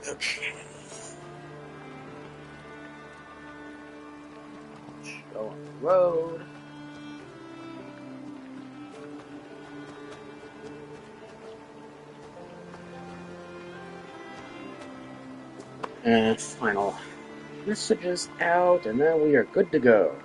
Okay. Go on the road. And final messages out, and then we are good to go.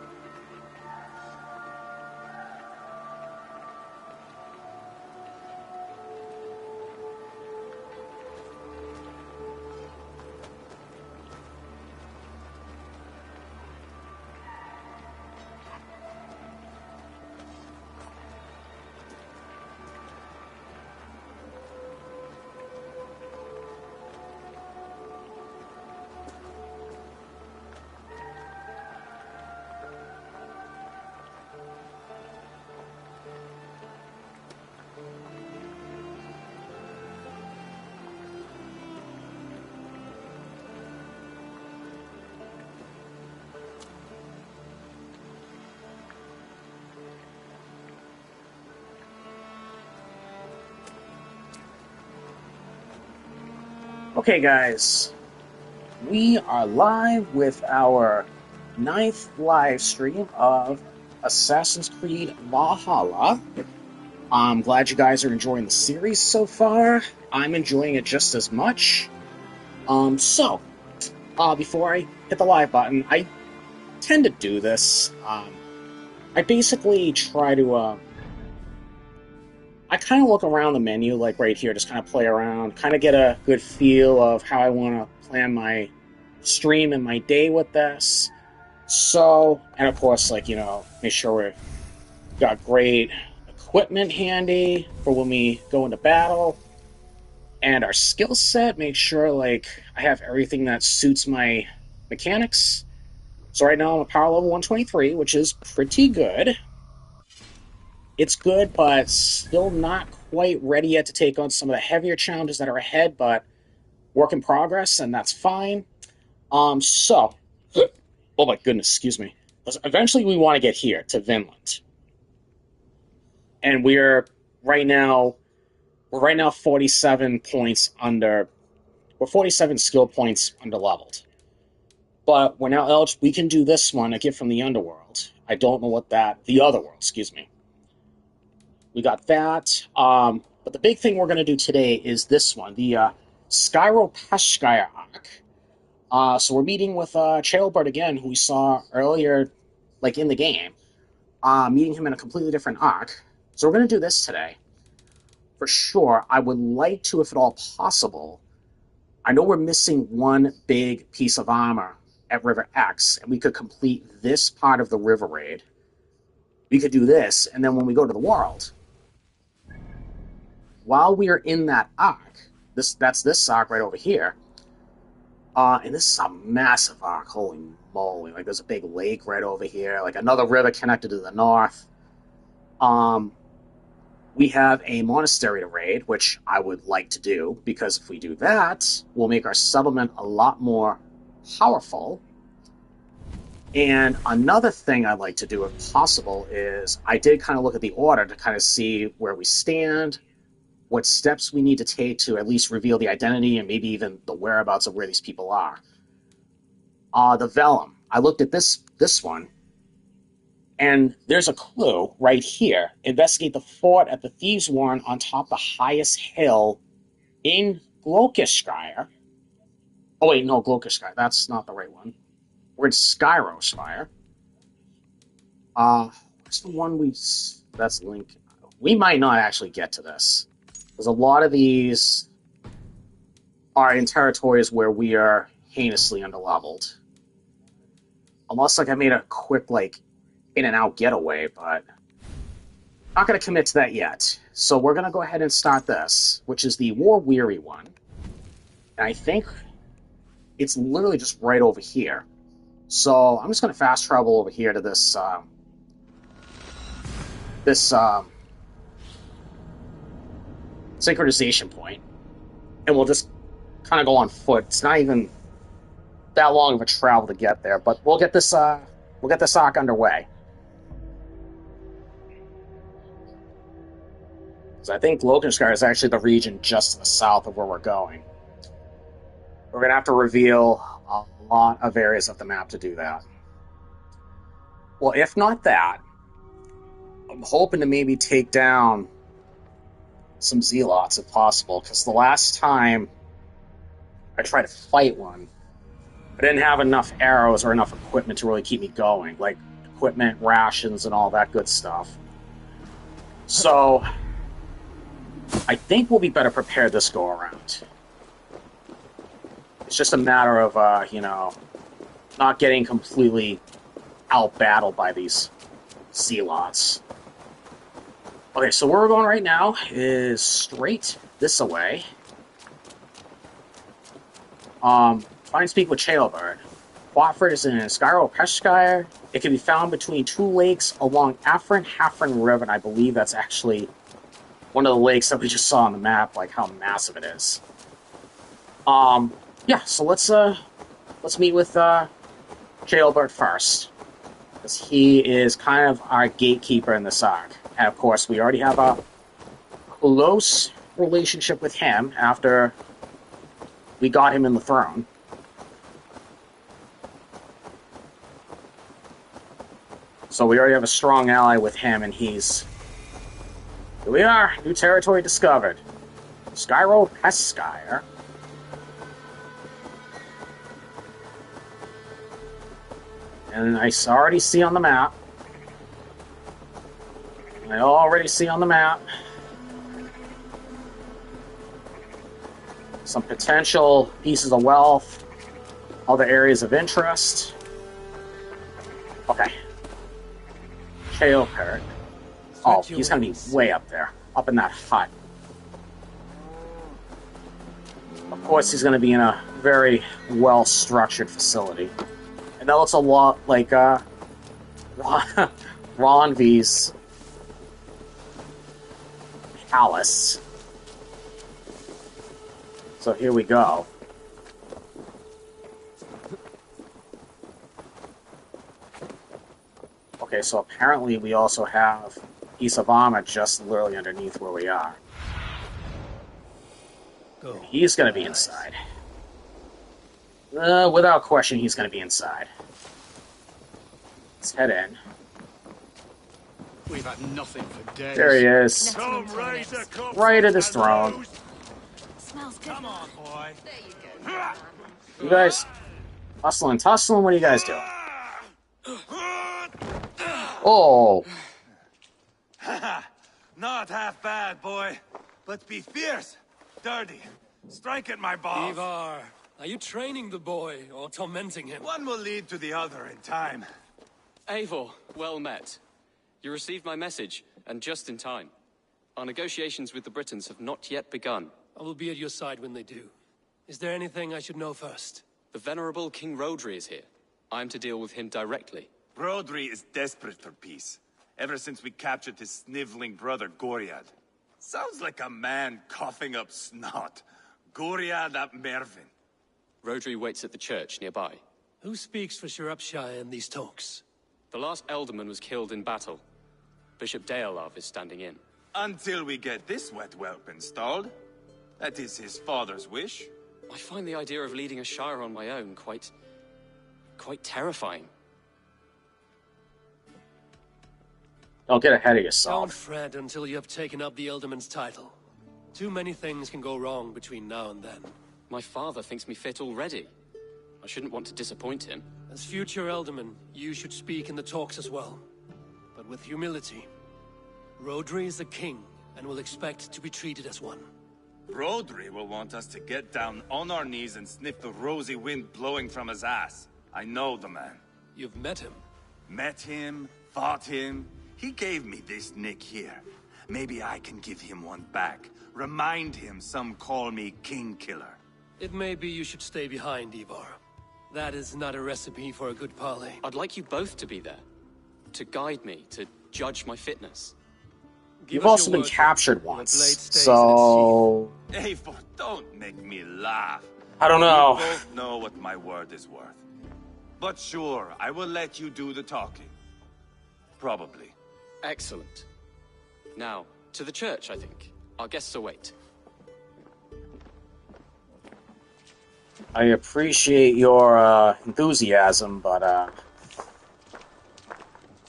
Okay, guys, we are live with our 9th live stream of Assassin's Creed Valhalla. I'm glad you guys are enjoying the series so far. I'm enjoying it just as much. Before I hit the live button, I tend to do this. I basically try to, I kind of look around the menu, like right here, just kind of play around, kind of get a good feel of how I want to plan my stream and my day with this. So, and of course, like, make sure we've got great equipment handy for when we go into battle. And our skill set, make sure, like, I have everything that suits my mechanics. So right now I'm a power level 123, which is pretty good. It's good, but still not quite ready yet to take on some of the heavier challenges that are ahead, but work in progress, and that's fine. Oh my goodness, excuse me. Eventually we want to get here, to Vinland. And we're right now 47 points under, we're 47 skill points under leveled. But we're now eligible, we can do this one, a gift from the underworld. I don't know what the other world, excuse me. We got that. But the big thing we're going to do today is this one, the Skyro-Peshkaya arc. So we're meeting with Chaelbert again, who we saw earlier, like in the game. Meeting him in a completely different arc. So we're going to do this today. For sure, I would like to, if at all possible, I know we're missing one big piece of armor at River X, and we could complete this part of the river raid. We could do this, and then when we go to the world, while we are in that arc, that's this arc right over here, and this is a massive arc, holy moly, like there's a big lake right over here, like another river connected to the north. We have a monastery to raid, which I would like to do, because if we do that, we'll make our settlement a lot more powerful. And another thing I'd like to do, if possible, is I did kind of look at the order to kind of see where we stand, what steps we need to take to at least reveal the identity and maybe even the whereabouts of where these people are. The Vellum. I looked at this one, and there's a clue right here. Investigate the fort at the Thieves' Warren on top of the highest hill in Glokeskire. Oh wait, no, Glokeskire. That's not the right one. We're in Skyrospire. What's the one that's Link? We might not actually get to this. Because a lot of these are in territories where we are heinously underleveled. Unless, like, I made a quick, like, in-and-out getaway, but not going to commit to that yet. So we're going to go ahead and start this, which is the War-Weary one. And I think it's literally just right over here. So I'm just going to fast travel over here to this synchronization point, and we'll just kind of go on foot. It's not even that long of a travel to get there, but we'll get this arc underway. So I think Glokeskire is actually the region just to the south of where we're going. We're going to have to reveal a lot of areas of the map to do that. Well, if not that, I'm hoping to maybe take down some Zealots if possible, because the last time I tried to fight one, I didn't have enough arrows or enough equipment to really keep me going, like equipment, rations, and all that good stuff. So, I think we'll be better prepared this go around. It's just a matter of, not getting completely out-battled by these Zealots. Okay, so where we're going right now is straight this way. Find and speak with Chaelbert. Watford is in Skyro Peshkire. It can be found between two lakes along Hafren River, and I believe that's actually one of the lakes that we just saw on the map, like how massive it is. Yeah, so let's meet with Chaelbert first, because he is kind of our gatekeeper in this arc. And of course, we already have a close relationship with him after we got him in the throne. So we already have a strong ally with him, and he's... Here we are! New territory discovered. Skyro Peshkire. And I already see on the map. Some potential pieces of wealth. Other areas of interest. Okay. Chaelbert. Oh, he's gonna be way up there. Up in that hut. Of course, he's gonna be in a very well-structured facility. And that looks a lot like, Ronvi's palace. So here we go. Okay, so apparently we also have Isavama just literally underneath where we are. He's gonna be inside. Without question, he's gonna be inside. Let's head in. We've had nothing for days. There he is. Right at his throne. Smells good. Come on, boy. There you go. You guys hustling, tussling? What are you guys doing? Oh. Not half bad, boy. But be fierce, dirty. Strike at my balls. Ivar, are you training the boy or tormenting him? One will lead to the other in time. Eivor, well met. You received my message, and just in time. Our negotiations with the Britons have not yet begun. I will be at your side when they do. Is there anything I should know first? The venerable King Rodri is here. I am to deal with him directly. Rodri is desperate for peace. Ever since we captured his sniveling brother, Goriad. Sounds like a man coughing up snot. Goriad ap Mervin. Rodri waits at the church nearby. Who speaks for Shropshire in these talks? The last alderman was killed in battle. Bishop Deolav is standing in. Until we get this wet whelp installed. That is his father's wish. I find the idea of leading a shire on my own quite terrifying. Don't get ahead of Don't yourself. fret until you have taken up the Ealdorman's title. Too many things can go wrong between now and then. My father thinks me fit already. I shouldn't want to disappoint him. As future Ealdorman, you should speak in the talks as well. But with humility. Rodri is the king, and will expect to be treated as one. Rodri will want us to get down on our knees and sniff the rosy wind blowing from his ass. I know the man. You've met him. Met him, fought him. He gave me this nick here. Maybe I can give him one back. Remind him some call me King Killer. It may be you should stay behind, Ivar. That is not a recipe for a good parley. I'd like you both to be there. To guide me, to judge my fitness. Give You've us also your been word. captured The blade once, stays in its so... Eivor, don't make me laugh. I don't You know. both know what my word is worth. But sure, I will let you do the talking. Probably. Excellent. Now, to the church, I think. Our guests await. I appreciate your enthusiasm, but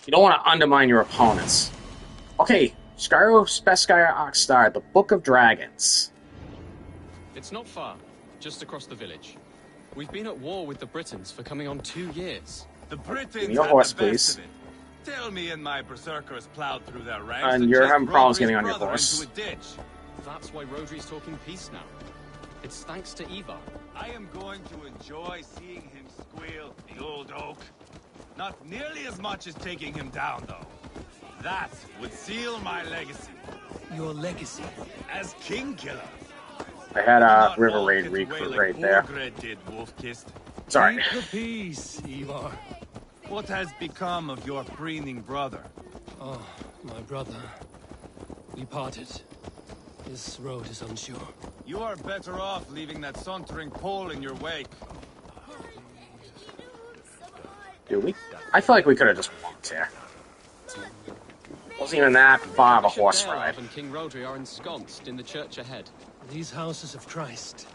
you don't want to undermine your opponents. Okay, Skyro Speskire Oxstar, the Book of Dragons. It's not far, just across the village. We've been at war with the Britons for coming on 2 years. The Britons Give me your had horse, the best please. of it. Tell me and my berserkers plowed through their ranks And you're chased having problems Roderick's getting on your brother horse. into a ditch. That's why Rodri's talking peace now. It's thanks to Ivar. I am going to enjoy seeing him squeal, the old oak. Not nearly as much as taking him down, though. That would seal my legacy Your legacy. as king killer. I had a Not River all Raid gets recruit away like right there. Orgred did, Wolf-Kissed. Sorry. Keep the peace, Ivar. What has become of your preening brother? Oh, my brother. We parted. This road is unsure. You are better off leaving that sauntering Pole in your wake. Do we? I feel like we could have just walked here. Wasn't even that far of a Bishop horse Beowulf ride. and King Rodri are ensconced in the church ahead. These houses of Christ,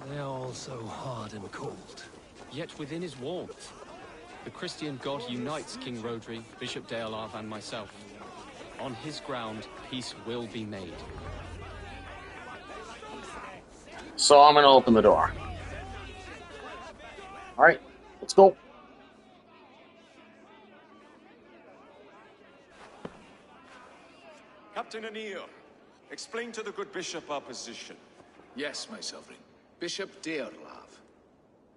they are all so hard and cold. Yet within his warmth, the Christian God unites King Rodri, Bishop Beowulf, and myself. On his ground, peace will be made. So I'm gonna open the door. Alright, let's go. Captain Anir, explain to the good bishop our position. Yes, my sovereign. Bishop Deorlav.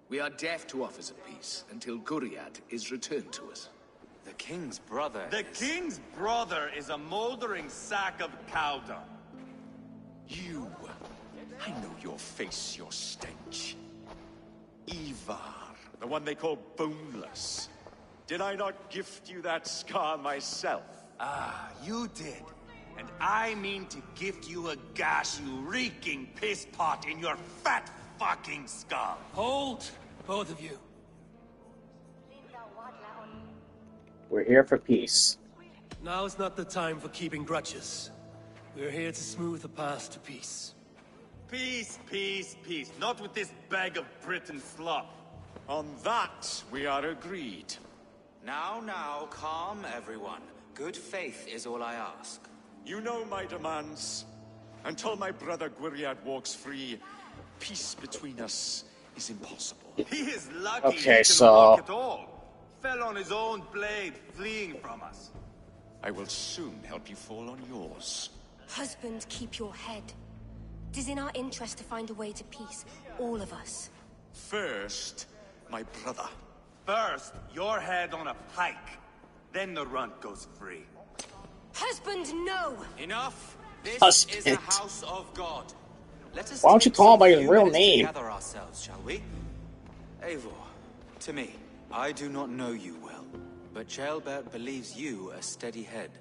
We are deaf to offers of peace until Guriad is returned to us. The king's brother The king's brother is a moldering sack of cow dung. You! I know your face, your stench. Ivar, the one they call boneless. Did I not gift you that scar myself? Ah, you did. And I mean to gift you a gash, you reeking piss pot in your fat fucking skull. Hold, both of you. We're here for peace. Now is not the time for keeping grudges. We're here to smooth the path to peace. Peace, peace, peace. Not with this bag of Britain slop. On that, we are agreed. Now, calm everyone. Good faith is all I ask. You know my demands. Until my brother Gwiriad walks free, peace between us is impossible. He is lucky Okay, he can so- walk at all. Fell on his own blade, fleeing from us. I will soon help you fall on yours. Husband, keep your head. It is in our interest to find a way to peace, all of us. First, my brother. First, your head on a pike. Then the runt goes free. Husband, no! Enough! This Husband. is a house of God. Let us Why don't you take call him by some his few real minutes to name? gather ourselves, shall we? Eivor, to me, I do not know you well, but Ceolbert believes you a steady head.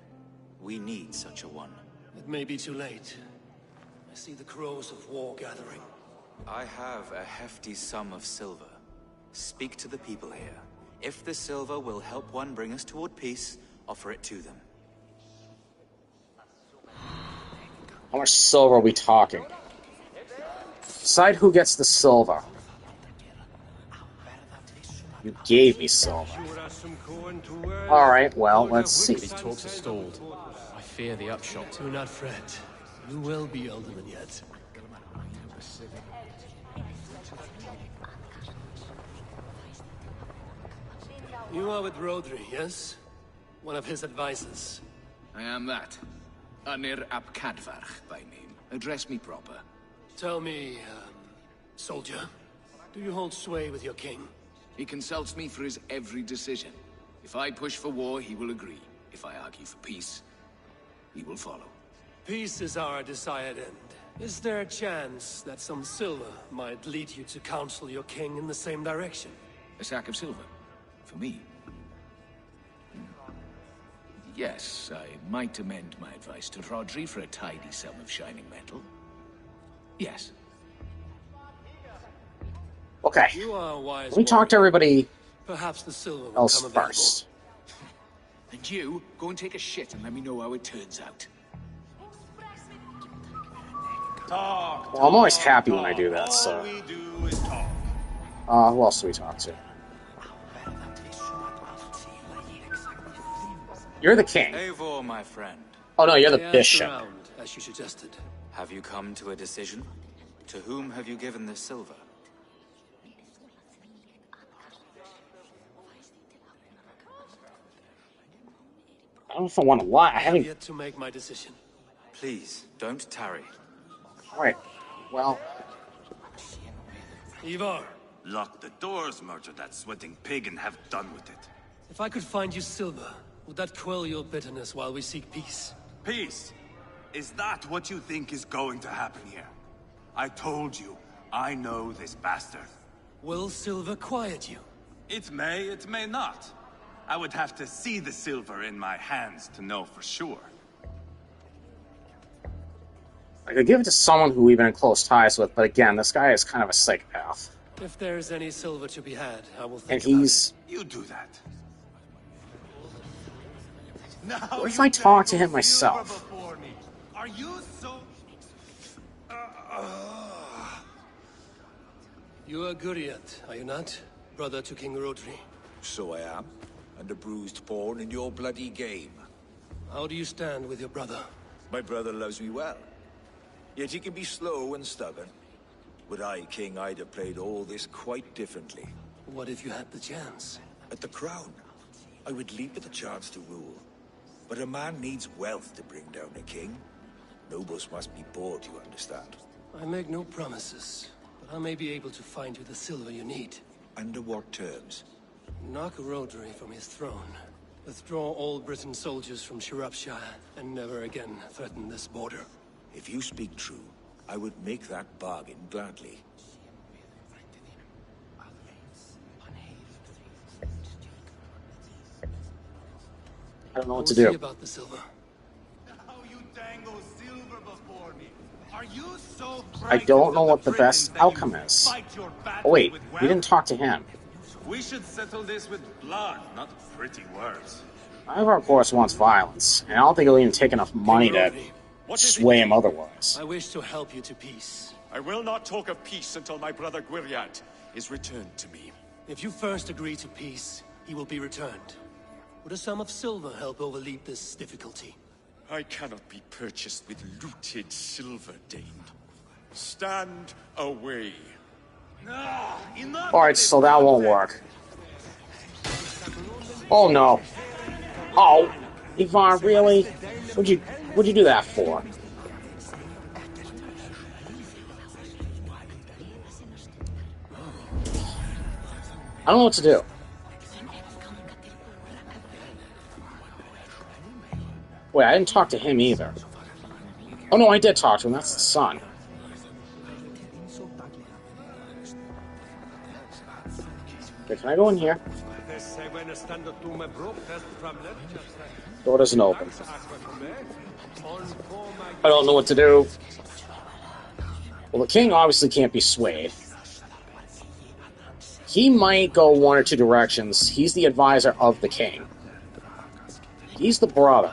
We need such a one. It may be too late. I see the crows of war gathering. I have a hefty sum of silver. Speak to the people here. If the silver will help one bring us toward peace, offer it to them. How much silver are we talking? Decide who gets the silver. You gave me silver. Alright, well, let's see. These talks are stalled. I fear the upshot. Do not fret. You will be alderman yet. You are with Rodri, yes? One of his advisors. I am that. Anir ap Cadvarch by name. Address me proper. Tell me, soldier, do you hold sway with your king? He consults me for his every decision. If I push for war, he will agree. If I argue for peace, he will follow. Peace is our desired end. Is there a chance that some silver might lead you to counsel your king in the same direction? A sack of silver? For me? Yes, I might amend my advice to Rodri for a tidy sum of shining metal. Yes. Okay, You are a wise let me talk to warrior. everybody Perhaps the silver will else come available. first. And you, go and take a shit and let me know how it turns out. Talk. Well, I'm always talk, happy when I talk. do that, All so... we do is talk. Who else do we talk to? You're the king. Eivor, my friend. Oh no, you're I the asked bishop. around, as you suggested. Have you come to a decision? To whom have you given the silver? I don't know if I want to lie. I I have haven't. yet to make my decision. Please, don't tarry. All right. Well, Ivar, Lock the doors, murder that sweating pig, and have done with it. if I could find you silver, would that quell your bitterness while we seek peace? Peace? Is that what you think is going to happen here? I told you, I know this bastard. Will silver quiet you? It may not. I would have to see the silver in my hands to know for sure. I could give it to someone who we've been in close ties with, but again, this guy is kind of a psychopath. If there's any silver to be had, I will And think he's... You do that. Now What if you I talk to dangle him myself? silver before me. Are you so... You are Guriat, are you not? Brother to King Rodri. So I am, and a bruised pawn in your bloody game. How do you stand with your brother? My brother loves me well. Yet he can be slow and stubborn. Were I king, I'd have played all this quite differently. What if you had the chance? At the crown, I would leap at the chance to rule. But a man needs wealth to bring down a king. Nobles must be bought, you understand. I make no promises, but I may be able to find you the silver you need. Under what terms? Knock Rodri from his throne. Withdraw all Britain soldiers from Shropshire, and never again threaten this border. If you speak true, I would make that bargain gladly. I don't know what We'll to see do. about the silver. Now you dangle silver before me. Are you so I don't know frightened of what the Britons best that you outcome is. fight your Oh battles wait, with we wealth? didn't talk to him. We should settle this with blood, not pretty words. Ivar, of course, wants violence, and I don't think he'll even take enough money to Rodri, What is sway it? him otherwise. I wish to help you to peace. I will not talk of peace until my brother Gwiriad is returned to me. If you first agree to peace, he will be returned. Would a sum of silver help overleap this difficulty? I cannot be purchased with looted silver, Dane. Stand away. Enough Alright, of this so that won't nonsense. work. Oh no. Oh, Ivar, really? What'd you do that for? I don't know what to do. Wait, I didn't talk to him either. Oh no, I did talk to him. That's the son. Okay, can I go in here? Door doesn't open. I don't know what to do. Well, the king obviously can't be swayed. He might go one or two directions. He's the advisor of the king. He's the brother.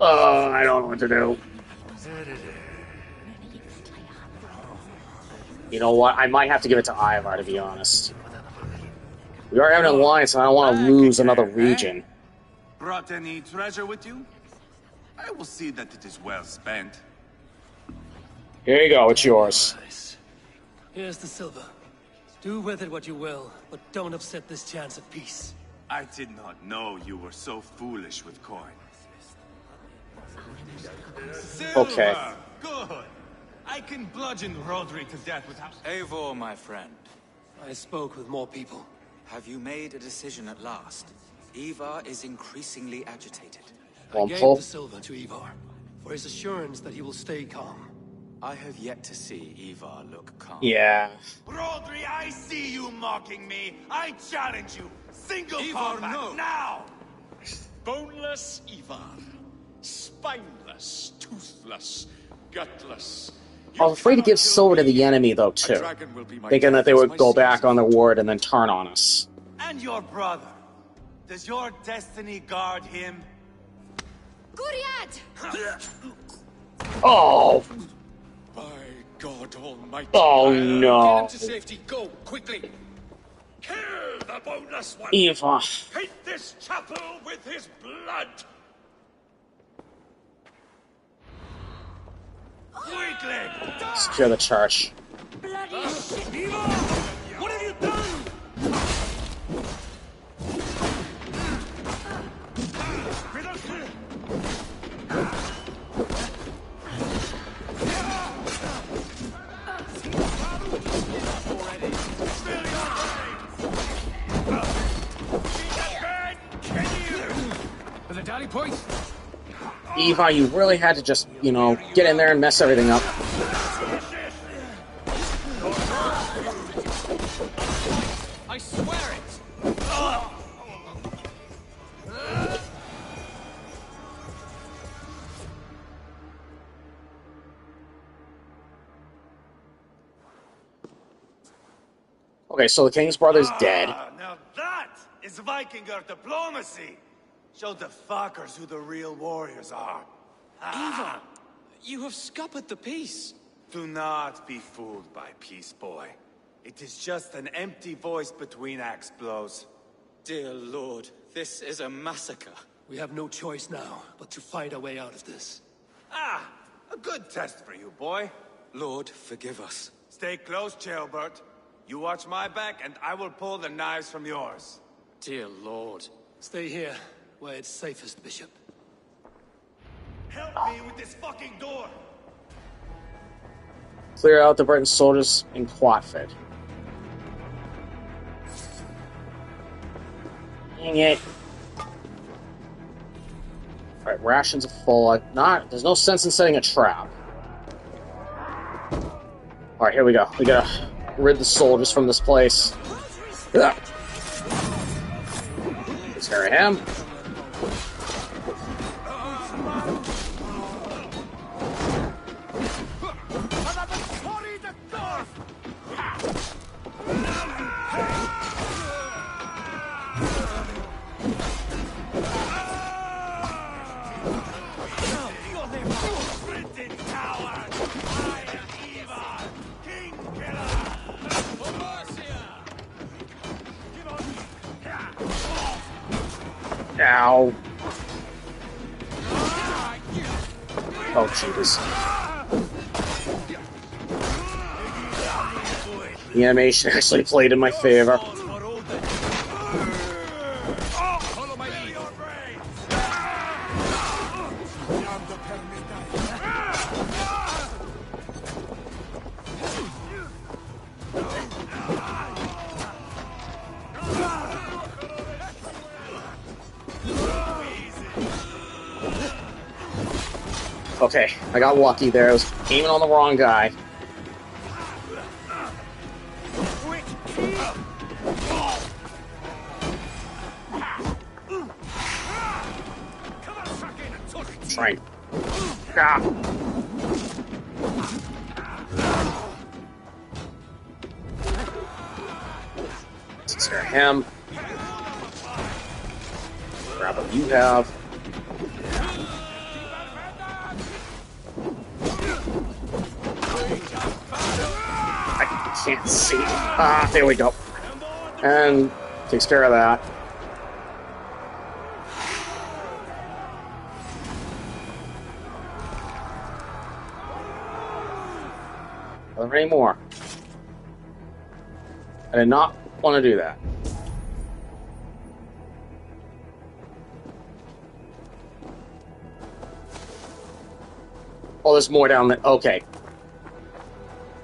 I don't know what to do. You know what? I might have to give it to Ivar, to be honest. We are having an alliance, and I don't want to lose another region. Brought any treasure with you? I will see that it is well spent. Here you go, it's yours. Nice. Here's the silver. Do with it what you will, but don't upset this chance of peace. I did not know you were so foolish with coin. Silver! Okay. Good! I can bludgeon Rodri to death without... Eivor, my friend. I spoke with more people. Have you made a decision at last? Ivar is increasingly agitated. I gave Paul. the silver to Ivar, for his assurance that he will stay calm. I have yet to see Ivar look calm. Yeah. Rodri, I see you mocking me! I challenge you! Single Ivar, combat, no. now! Boneless Ivar. Spineless, toothless, gutless. I was afraid to give silver to the enemy, though, too. Thinking that they would go back on their word and then turn on us. And your brother. Does your destiny guard him? Guriad! Oh! God Almighty. Oh Get him no. to safety. Go, quickly. Kill the boneless one! Eva. Paint this chapel with his blood! Weakling! Secure the church. Bloody shit! What have you done? The dally point. Eva, you really had to just, you know, get in there and mess everything up. I swear it. Okay, so the king's brother's dead. Now that is Vikinger diplomacy. Show the fuckers who the real warriors are. Eva, you have scuppered the peace. Do not be fooled by peace, boy. It is just an empty voice between axe blows. Dear Lord, this is a massacre. We have no choice now but to find our way out of this. Ah, a good test for you, boy. Lord, forgive us. Stay close, Chaelbert. You watch my back, and I will pull the knives from yours. Dear Lord. Stay here, where it's safest, Bishop. Help me with this fucking door! Clear out the Briton soldiers in Quatford. Dang it. Alright, rations are full. There's no sense in setting a trap. Alright, here we go. We gotta rid the soldiers from this place. Ugh. Let's carry him. Ow. Oh, jeez. The animation actually played in my favor. Okay, I got lucky there. I was aiming on the wrong guy. Trying. Ah. Let's scare him. Grab what you have. I can't see. Ah, there we go. And takes care of that. Are there any more? I did not want to do that. Oh, there's more down there. Okay.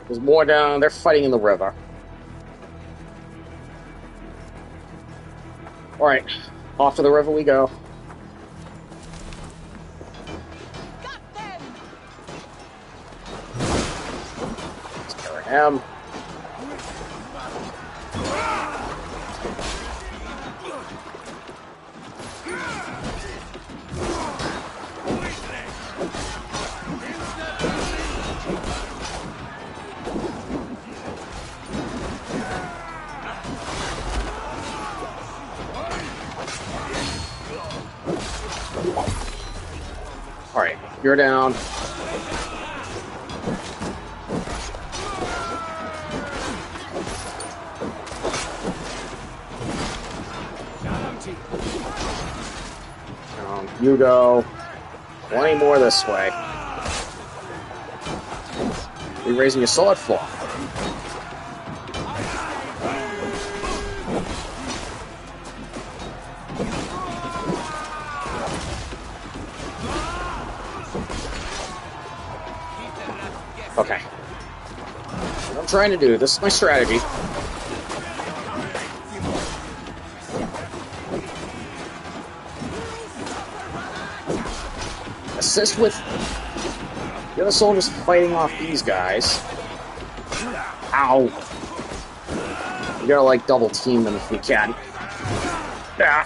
There's more down. They're fighting in the river. Alright. Off to the river we go. Got them! Let's carry him. Alright, you're down. You go 20 more this way. You're raising your sword for. Okay. What I'm trying to do, this is my strategy. Assist with the other soldiers fighting off these guys. Ow. We gotta, like, double team them if we can. Ah.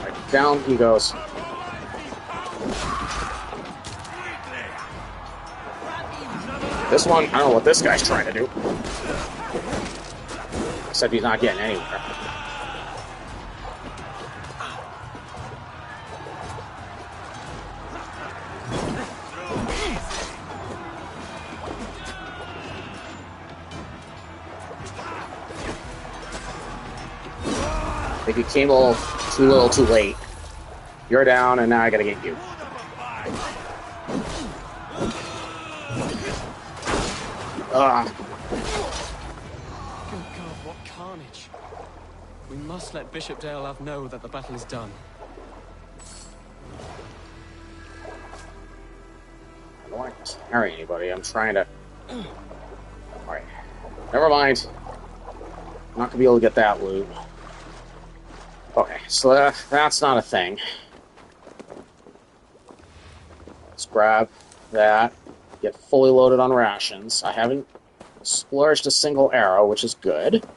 Right, down he goes. This one, I don't know what this guy's trying to do. Except he's not getting anywhere. I think he came a little too late. You're down, and now I gotta get you. Good God, what carnage. We must let Bishop Deolav know that the battle is done. I don't want to carry anybody. I'm trying to... Alright. Never mind. I'm not going to be able to get that loot. Okay, so that's not a thing. Let's grab that. Get fully loaded on rations. I haven't splurged a single arrow, which is good.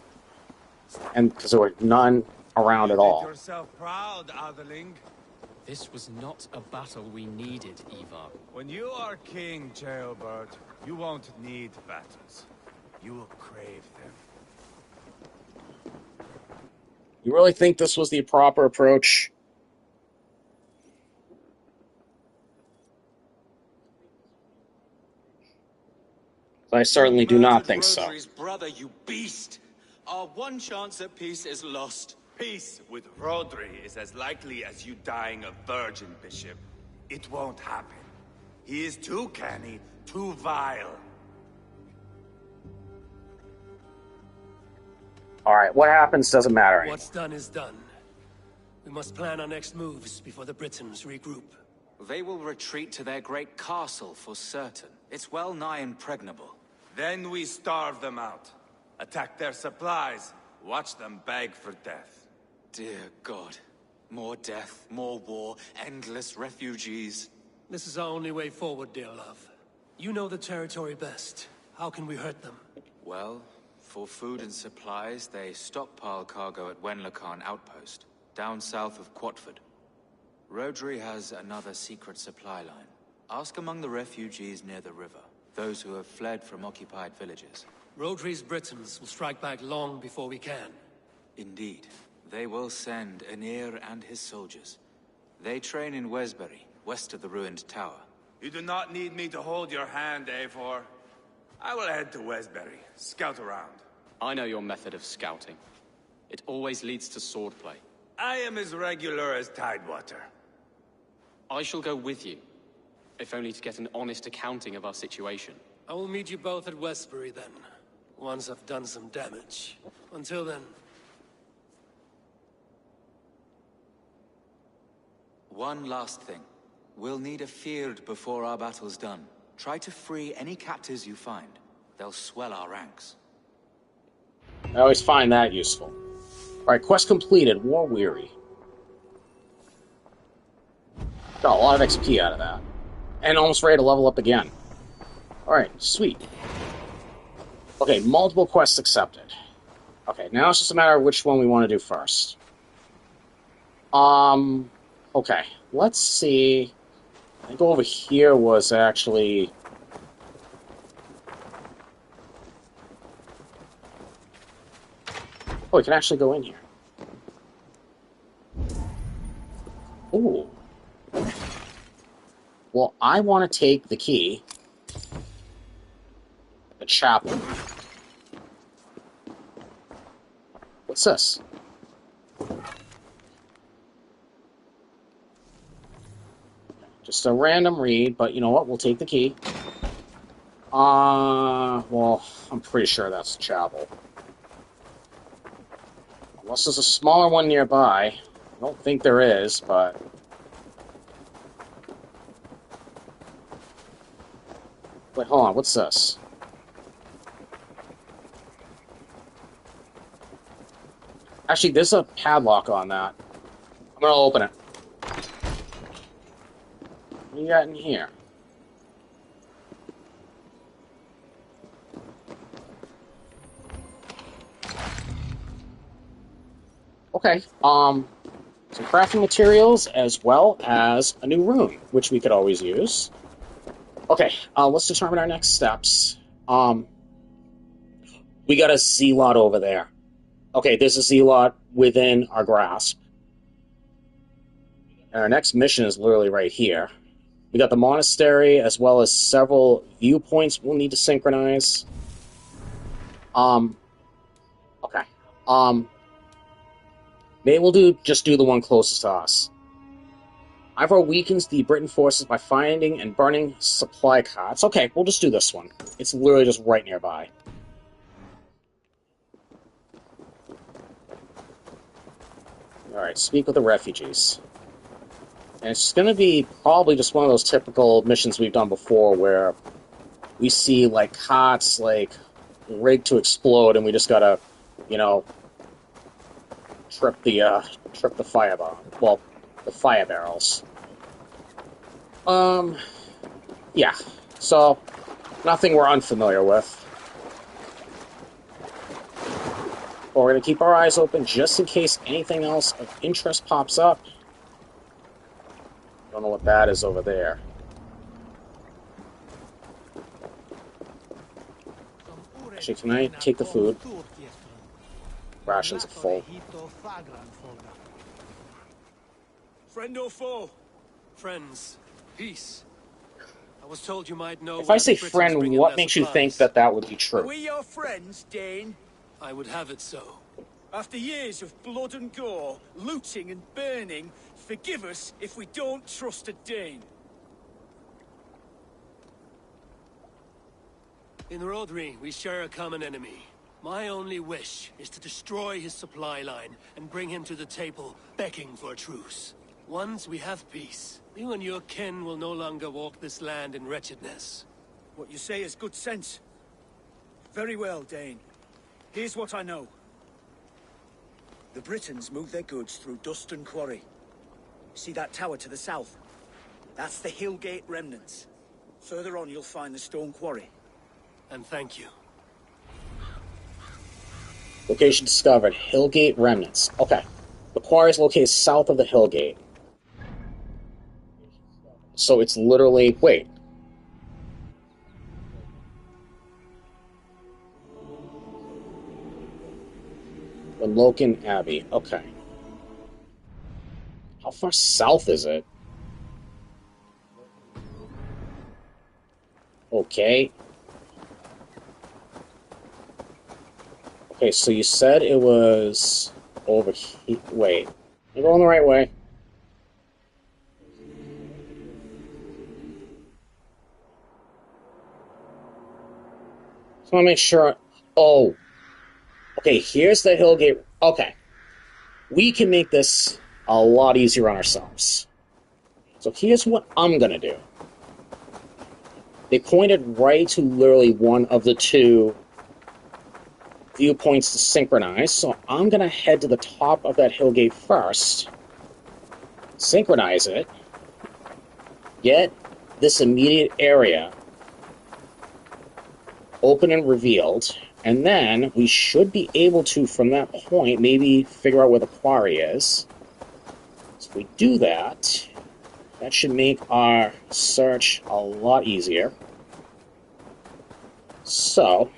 And because there were none around at all. Make yourself proud, Adeling. This was not a battle we needed, Ivar. When you are king, Jailbird, you won't need battles. You will crave them. You really think this was the proper approach? I certainly do not think so. Rodri's brother, you beast! Our one chance at peace is lost. Peace with Rodri is as likely as you dying a virgin, Bishop. It won't happen. He is too canny, too vile. Alright, what happens doesn't matter anymore. What's done is done. We must plan our next moves before the Britons regroup. They will retreat to their great castle for certain. It's well nigh impregnable. Then we starve them out. Attack their supplies. Watch them beg for death. Dear God. More death, more war, endless refugees. This is our only way forward, dear love. You know the territory best. How can we hurt them? Well, for food and supplies, they stockpile cargo at Wenlacan Outpost, down south of Quatford. Rodri has another secret supply line. Ask among the refugees near the river, those who have fled from occupied villages. Rodri's Britons will strike back long before we can. Indeed. They will send Aenir and his soldiers. They train in Wesbury, west of the ruined tower. You do not need me to hold your hand, Eivor. I will head to Wesbury, scout around. I know your method of scouting. It always leads to swordplay. I am as regular as Tidewater. I shall go with you, if only to get an honest accounting of our situation. I will meet you both at Westbury then, once I've done some damage. Until then... One last thing. We'll need a feared before our battle's done. Try to free any captives you find. They'll swell our ranks. I always find that useful. Alright, quest completed. War Weary. Got a lot of XP out of that. And almost ready to level up again. Alright, sweet. Okay, multiple quests accepted. Okay, now it's just a matter of which one we want to do first. Okay, let's see. I think over here was actually... Oh, we can actually go in here. Ooh. Well, I want to take the key. The chapel. What's this? Just a random read, but you know what? We'll take the key. Well, I'm pretty sure that's the chapel. Unless there's a smaller one nearby. I don't think there is, but... Wait, hold on, what's this? Actually, there's a padlock on that. I'm gonna open it. What do you got in here? Okay, some crafting materials as well as a new rune, which we could always use. Okay, let's determine our next steps. We got a zealot over there. Okay, there's a zealot within our grasp. And our next mission is literally right here. We got the monastery as well as several viewpoints we'll need to synchronize. Okay. Maybe we'll just do the one closest to us. Ivor weakens the Briton forces by finding and burning supply carts. Okay, we'll just do this one. It's literally just right nearby. Alright, speak with the refugees. And it's going to be probably just one of those typical missions we've done before where we see, like, carts, like, rigged to explode and we just gotta, you know, trip the fire bomb. Well, the fire barrels. Yeah. So, nothing we're unfamiliar with. But we're going to keep our eyes open just in case anything else of interest pops up. Don't know what that is over there. Actually, can I take the food? Rations are full. Friend or foe? Friends. Peace. I was told you might know. If I say friend, what makes you think that that would be true? Are we your friends, Dane? I would have it so. After years of blood and gore, looting and burning, forgive us if we don't trust a Dane. In Rodri, we share a common enemy. My only wish is to destroy his supply line and bring him to the table, begging for a truce. Once we have peace, you and your kin will no longer walk this land in wretchedness. What you say is good sense. Very well, Dane. Here's what I know. The Britons move their goods through Dustin Quarry. See that tower to the south? That's the Hillgate remnants. Further on you'll find the stone quarry. And thank you. Location discovered. Hillgate remnants. Okay. The quarry is located south of the Hillgate. So it's literally... Wait. The Loken Abbey. Okay. How far south is it? Okay. Okay, so you said it was over here. Wait. You're going the right way. Just want to make sure... Oh. Okay, here's the Hillgate. Okay. We can make this a lot easier on ourselves. So here's what I'm going to do. They pointed right to literally one of the two viewpoints to synchronize, so I'm going to head to the top of that Hillgate first, synchronize it, get this immediate area open and revealed, and then we should be able to, from that point, maybe figure out where the quarry is. So if we do that, that should make our search a lot easier. So...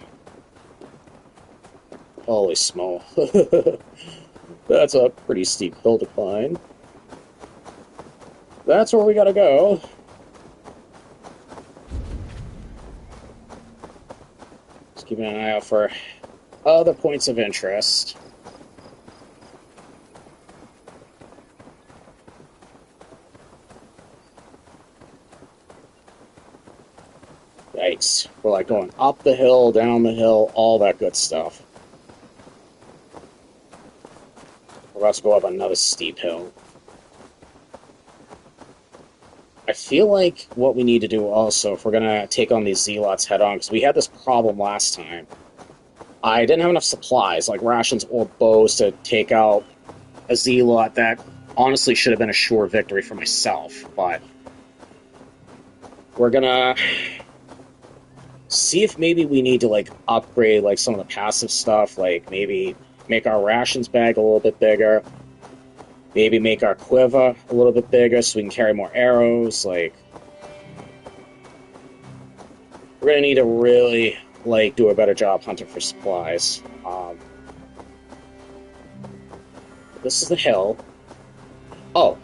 Holy smoke. That's a pretty steep hill to climb. That's where we gotta go. Just keeping an eye out for other points of interest. We're like going up the hill, down the hill, all that good stuff. We're about to go up another steep hill. I feel like what we need to do also, if we're going to take on these zealots head on, because we had this problem last time. I didn't have enough supplies, like rations or bows, to take out a zealot that honestly should have been a sure victory for myself, but we're gonna see if maybe we need to, like, upgrade, like, some of the passive stuff, like, maybe make our rations bag a little bit bigger, maybe make our quiver a little bit bigger so we can carry more arrows, like, we're gonna need to really, like, do a better job hunting for supplies. This is the hill. Oh,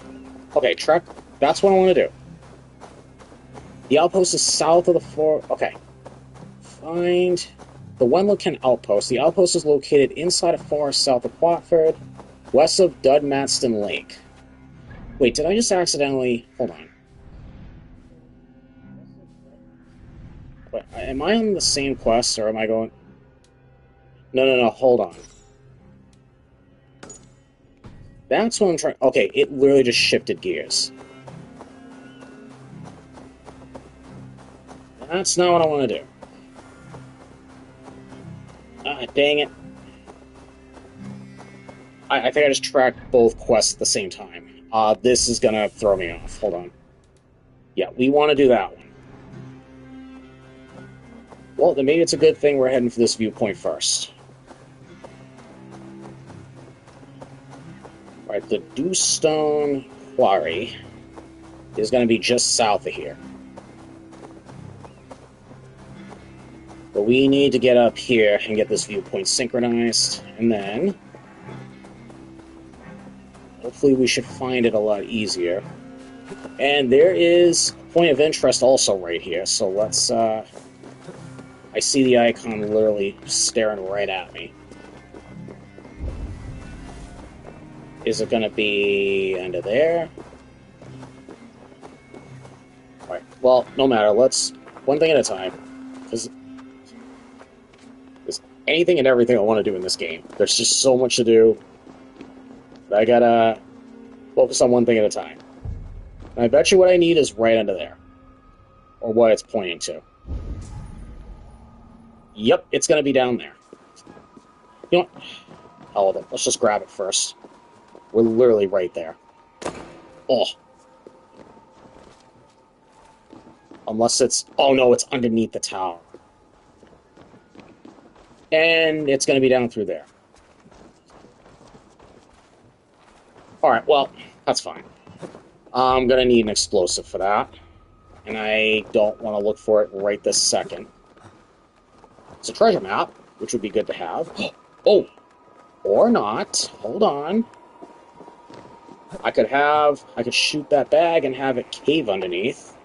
okay, Trek, that's what I want to do. The outpost is south of the fort. Okay. Find the Wenlocan outpost. The outpost is located inside a forest south of Quatford, west of Dudmatston Lake. Wait, did I just accidentally... Hold on. Wait, am I on the same quest, or am I going... No, hold on. That's what I'm trying... Okay, it literally just shifted gears. That's not what I want to do. Ah, dang it. I think I just tracked both quests at the same time. This is gonna throw me off. Hold on. Yeah, we want to do that one. Well, then maybe it's a good thing we're heading for this viewpoint first. Alright, the Dewstone Quarry is going to be just south of here. But we need to get up here and get this viewpoint synchronized, and then hopefully we should find it a lot easier. And there is a point of interest also right here, so let's, I see the icon literally staring right at me. Is it going to be under there? Alright, well, no matter, let's, one thing at a time, because there's anything and everything I want to do in this game. There's just so much to do. I gotta focus on one thing at a time. And I bet you what I need is right under there. Or what it's pointing to. Yep, it's gonna be down there. You know what? Hell with it. Let's just grab it first. We're literally right there. Oh. Unless it's... Oh no, it's underneath the tower. And it's gonna be down through there. Alright, well, that's fine. I'm gonna need an explosive for that. And I don't want to look for it right this second. It's a treasure map, which would be good to have. Oh! Or not. Hold on. I could shoot that bag and have it cave underneath.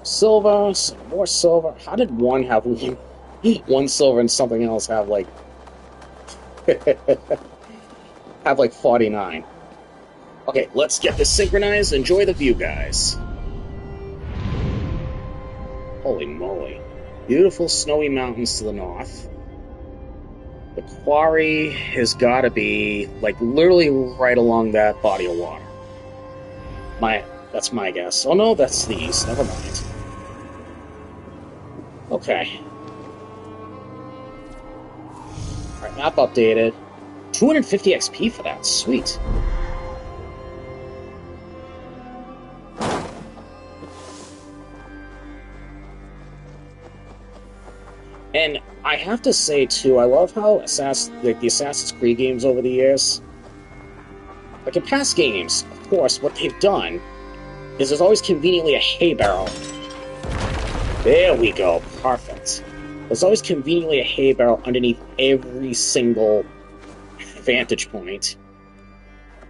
Silver, some more silver. How did one have one silver and something else have like have like 49? Okay, let's get this synchronized. Enjoy the view, guys. Holy moly. Beautiful snowy mountains to the north. The quarry has got to be like literally right along that body of water. That's my guess. Oh no, that's the east. Never mind. Okay. Alright, map updated. 250 XP for that. Sweet. And I have to say, too, I love how the Assassin's Creed games over the years, like in past games, of course, what they've done is there's always conveniently a hay barrel. There we go. Perfect. There's always conveniently a hay barrel underneath every single vantage point.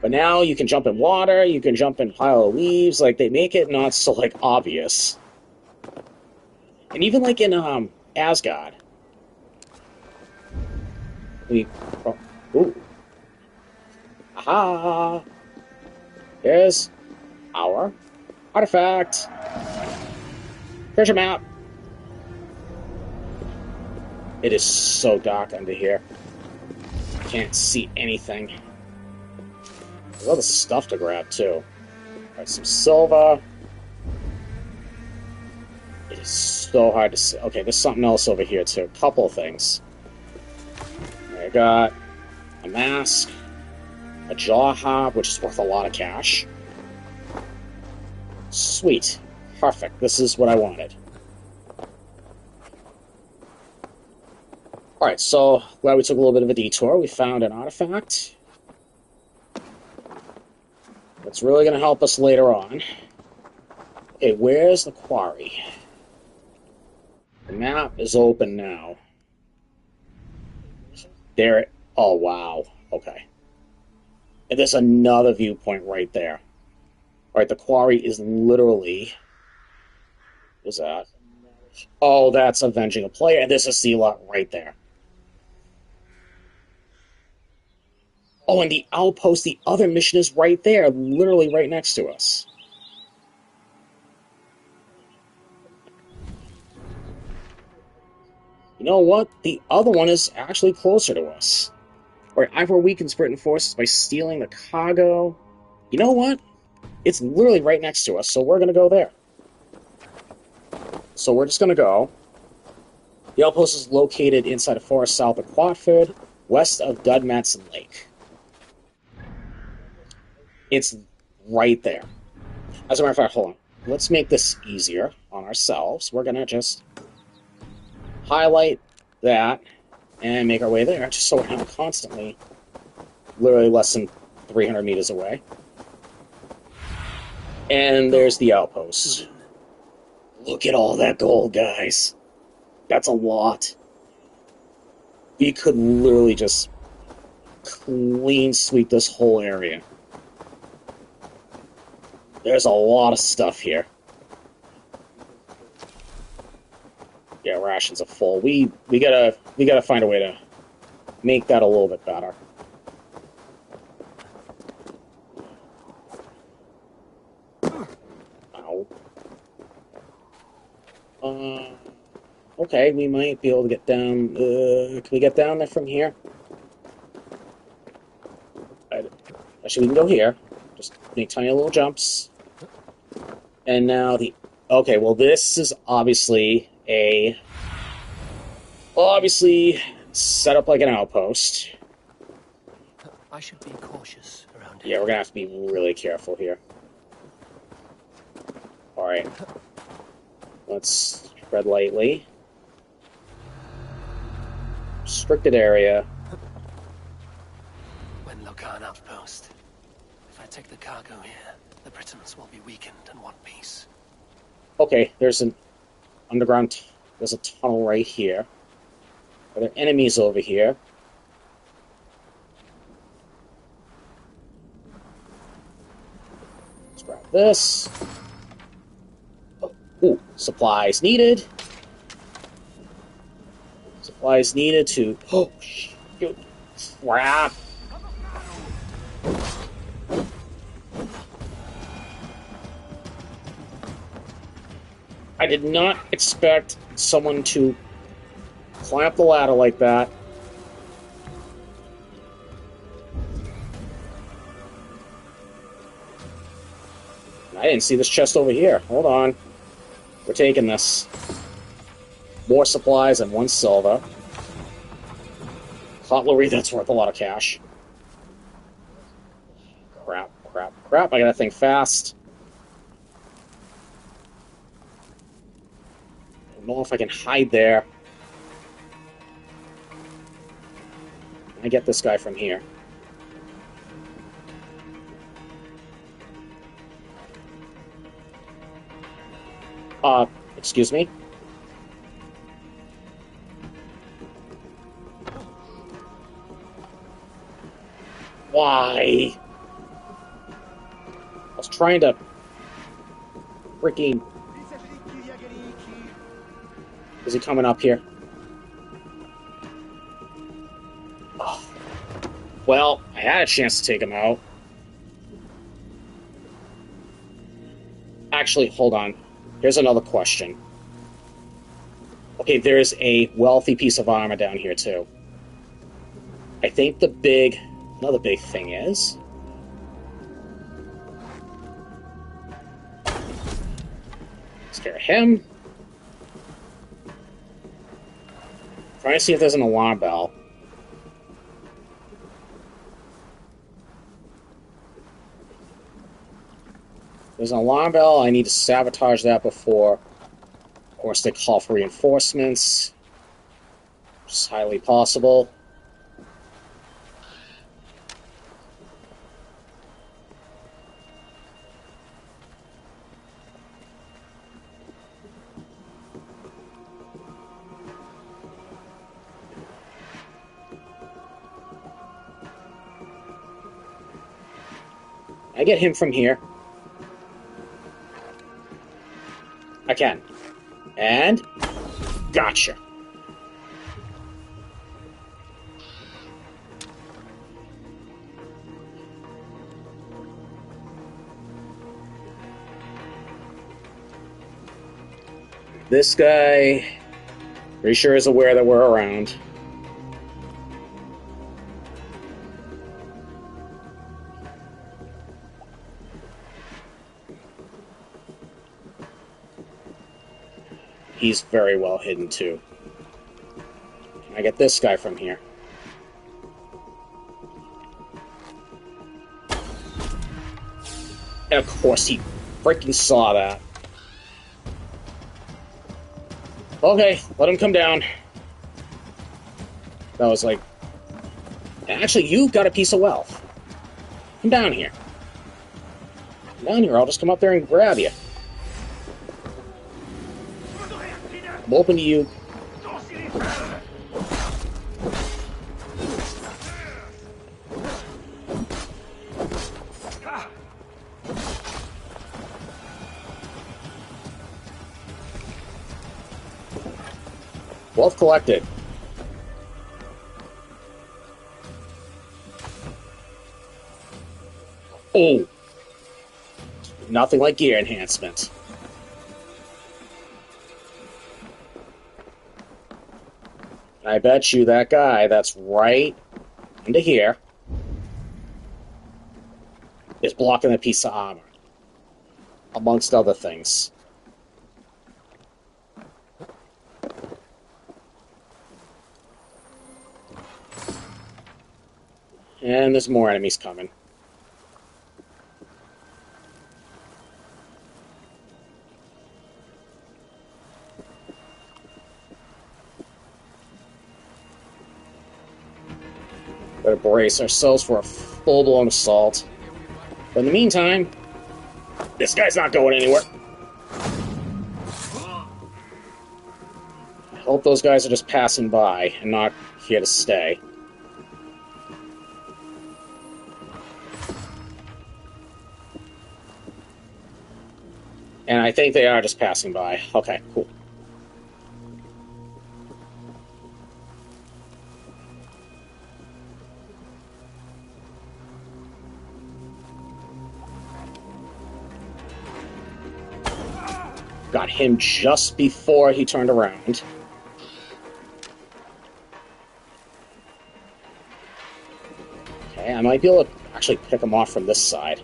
But now you can jump in water, you can jump in a pile of leaves, like, they make it not so, like, obvious. And even, like, in, Asgard. We... Oh, ooh. Aha! Here's our artifact. Treasure map. It is so dark under here. Can't see anything. There's other stuff to grab, too. Alright, some silver. It is so hard to see. Okay, there's something else over here, too. A couple of things. I got a mask, a jaw harp, which is worth a lot of cash. Sweet. Perfect. This is what I wanted. Alright, so glad we took a little bit of a detour. We found an artifact. That's really going to help us later on. Okay, where's the quarry? The map is open now. There it... Oh, wow. Okay. And there's another viewpoint right there. Alright, the quarry is literally... What's that? Oh, that's avenging a player. And there's a sea lot right there. Oh, and the outpost, the other mission is right there, literally right next to us. You know what? The other one is actually closer to us. Alright, Ivor weakens Britain forces by stealing the cargo. You know what? It's literally right next to us, so we're going to go there. So we're just going to go. The outpost is located inside a forest south of Quatford, west of Dudmatson Lake. It's right there. As a matter of fact, hold on. Let's make this easier on ourselves. We're going to just highlight that and make our way there, just so we're not constantly, literally less than 300 meters away. And there's the outpost. Look at all that gold, guys. That's a lot. We could literally just clean sweep this whole area. There's a lot of stuff here. Yeah, rations are full. We gotta find a way to make that a little bit better. Ow. Okay, we might be able to get down. Can we get down there from here? Actually, we can go here. Just make tiny little jumps. And now the... Okay, well, this is obviously set up like an outpost. I should be cautious around here. Yeah, we're gonna have to be really careful here. Alright. Let's tread lightly. Restricted area. Wenlocan outpost. If I take the cargo here, the Britons will be weakened and want peace. Okay, there's an underground... There's a tunnel right here. Are there enemies over here? Let's grab this. Oh, ooh, supplies needed. Supplies needed to... Oh, shoot. Crap. I did not expect someone to climb up the ladder like that. I didn't see this chest over here. Hold on. We're taking this. More supplies and 1 silver. Cutlery, that's worth a lot of cash. Crap, crap, crap. I gotta think fast. I don't know if I can hide there. I get this guy from here. Excuse me? Why? I was trying to freaking... Is he coming up here? Oh, Well, I had a chance to take him out. Actually, hold on. Here's another question. Okay, there's a wealthy piece of armor down here, too. I think another big thing is... Scare him. Trying to see if there's an alarm bell. There's an alarm bell. I need to sabotage that before, of course, they call for reinforcements. Which is highly possible. I get him from here. I can. And... gotcha. This guy... pretty sure is aware that we're around. He's very well hidden, too. Can I get this guy from here? And of course, he freaking saw that. Okay, let him come down. That was like... Actually, you've got a piece of wealth. Come down here. Come down here, I'll just come up there and grab you. I'm open to you. Wealth collected. Oh. Nothing like gear enhancement. I bet you that guy that's right into here is blocking a piece of armor, amongst other things. And there's more enemies coming. Better brace ourselves for a full-blown assault. But in the meantime, this guy's not going anywhere. I hope those guys are just passing by and not here to stay. And I think they are just passing by. Okay, cool. Got him just before he turned around. Okay, I might be able to actually pick him off from this side.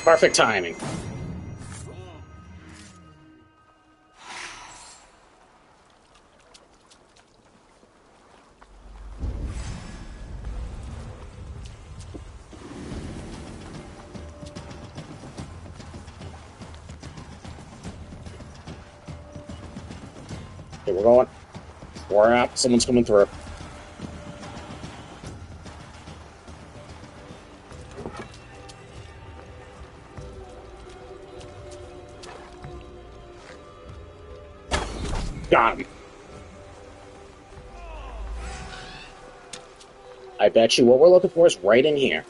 Perfect timing. Okay, we're going. We're out. Someone's coming through. Got him. I bet you what we're looking for is right in here.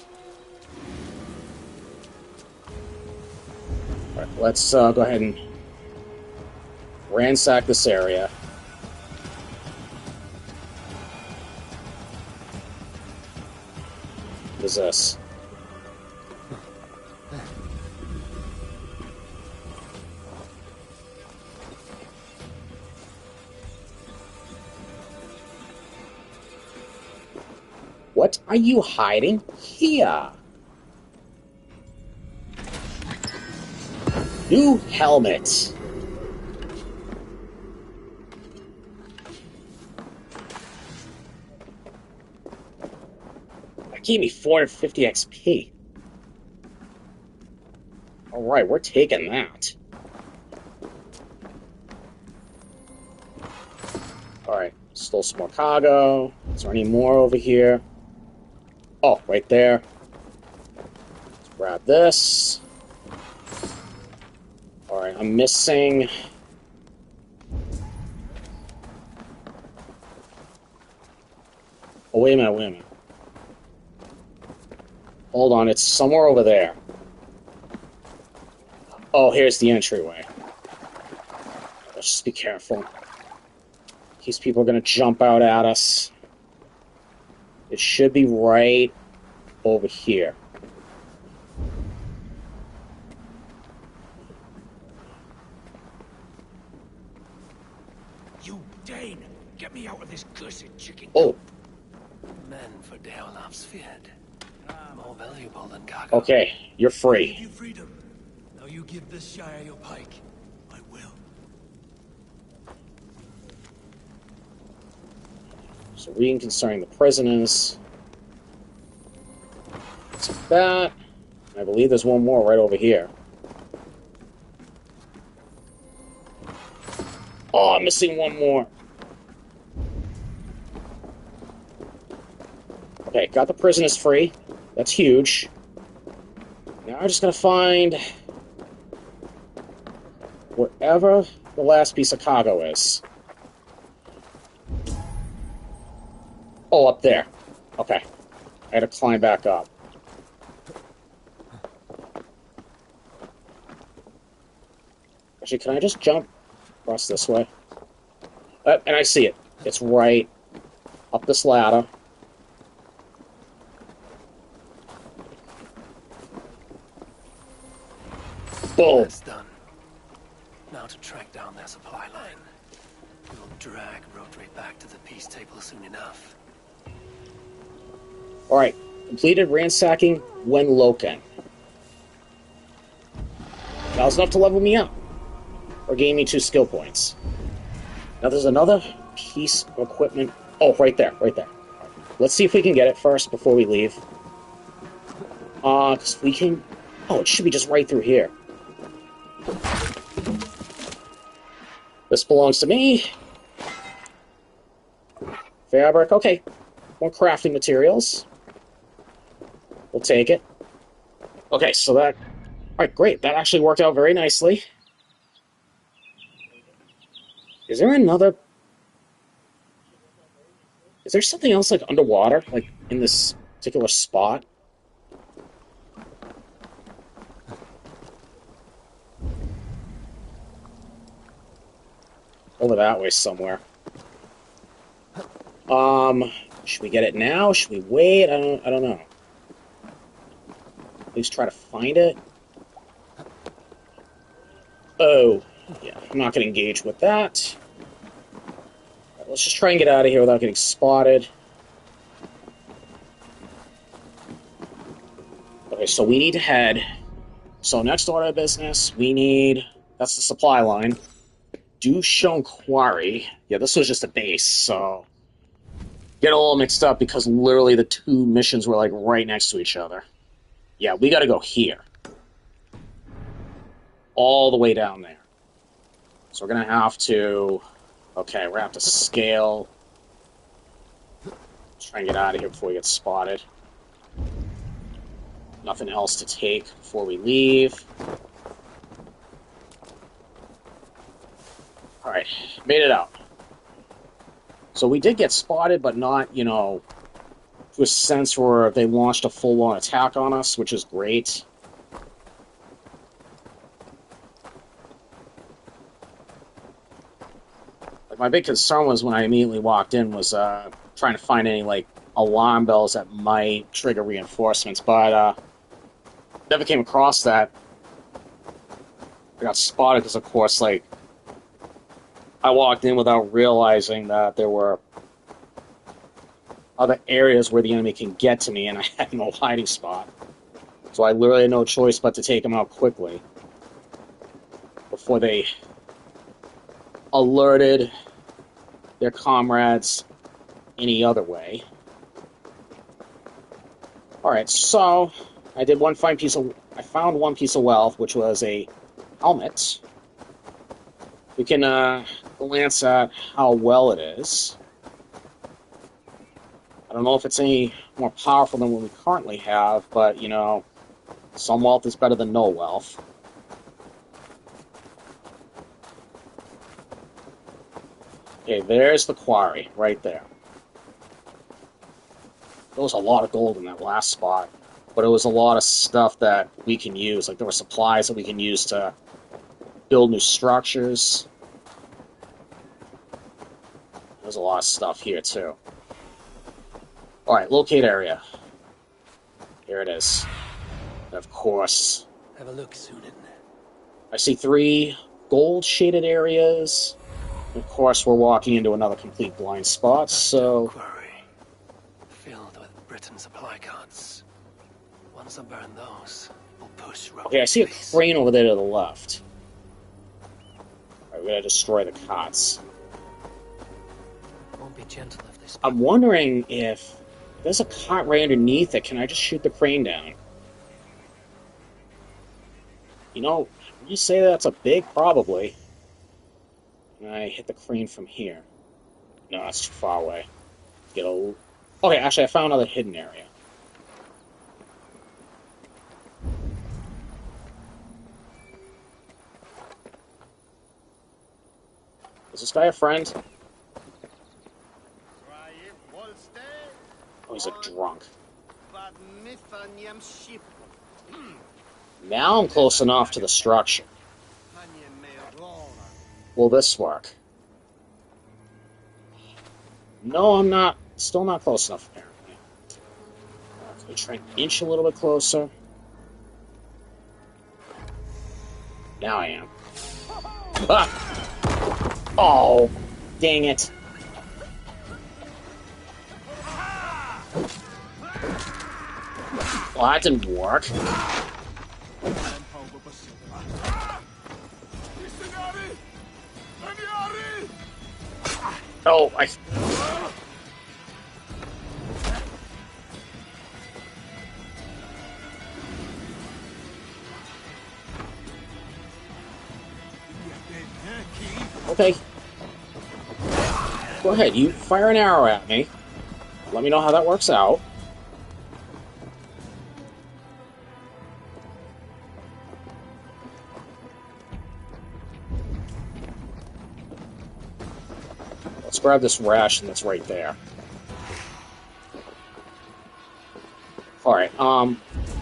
Alright, let's go ahead and ransack this area. is this? What are you hiding here? New helmet. That gave me 450 XP. Alright, we're taking that. Alright, stole some more cargo. Is there any more over here? Oh, right there. Let's grab this. Alright, I'm missing... Oh, wait a minute. Hold on, it's somewhere over there. Oh, here's the entryway. Let's just be careful. In case people are going to jump out at us. It should be right over here. You Dane! Get me out of this cursed chicken. Oh, Men for Deolaf's feared. More valuable than cargo. okay, you're Give free. you freedom. Now you give this Shire your pike. I will. So reading concerning the prisoners. So that. I believe there's one more right over here. Oh, I'm missing one more. Okay, got the prisoners free. That's huge. Now I'm just gonna find wherever the last piece of cargo is. Oh, up there. Okay. I had to climb back up. Actually, can I just jump across this way? And I see it. It's right up this ladder. Boom. That's done. Now to track down their supply line. We'll drag Rodri back to the peace table soon enough. Alright. Completed ransacking when Loken. That was enough to level me up. Or gain me 2 skill points. Now there's another piece of equipment. Oh, right there. Let's see if we can get it first before we leave. Because we can... Oh, it should be just right through here. This belongs to me. Fabric. Okay. More crafting materials. We'll take it. Okay, so that... Alright, great. That actually worked out very nicely. Is there another... Is there something else, like, underwater? Like, in this particular spot? Over that way somewhere. Should we get it now? Should we wait? I don't know. At least try to find it. Oh, yeah. I'm not going to engage with that. Right, let's just try and get out of here without getting spotted. Okay, so we need to head. So next order of business, we need... That's the supply line. Dushon Quarry. Yeah, this was just a base, so... Get a little mixed up because literally the 2 missions were like right next to each other. Yeah, we gotta go here. All the way down there. So we're gonna have to... Okay, we're gonna have to scale. Let's try and get out of here before we get spotted. Nothing else to take before we leave. Alright, made it out. So we did get spotted, but not, you know, to a sense where they launched a full-on attack on us, which is great. Like, my big concern was when I immediately walked in was trying to find any, like, alarm bells that might trigger reinforcements, but never came across that. I got spotted because, of course, like, I walked in without realizing that there were other areas where the enemy can get to me, and I had no hiding spot. So I literally had no choice but to take them out quickly before they alerted their comrades any other way. Alright, so I found one piece of wealth, which was a helmet. We can glance at how well it is. I don't know if it's any more powerful than what we currently have, but, you know, some wealth is better than no wealth. Okay, there's the quarry, right there. There was a lot of gold in that last spot, but it was a lot of stuff that we can use. Like, there were supplies that we can use to build new structures. There's a lot of stuff here, too. Alright, locate area. Here it is. And of course, Have a look, Sunan. I see 3 gold-shaded areas. And of course, we're walking into another complete blind spot, so... Quarry. Filled with Britain supply carts. Once I burn those, we'll push Rome. Okay, I see a crane over there to the left. Alright, we gotta destroy the cots. Won't be gentle if they I'm wondering if there's a cot right underneath it. Can I just shoot the crane down? You know, when you say that's a big probably. Can I hit the crane from here? No, that's too far away. Get a... Okay, actually, I found another hidden area. Is this guy a friend? Oh, he's a drunk. Now I'm close enough to the structure. Will this work? No, I'm not. Still not close enough, apparently. Let me try and inch a little bit closer. Now I am. Ah! Oh, dang it. Well, that didn't work. Oh, Okay. Go ahead, you fire an arrow at me. Let me know how that works out. Let's grab this ration that's right there. Alright,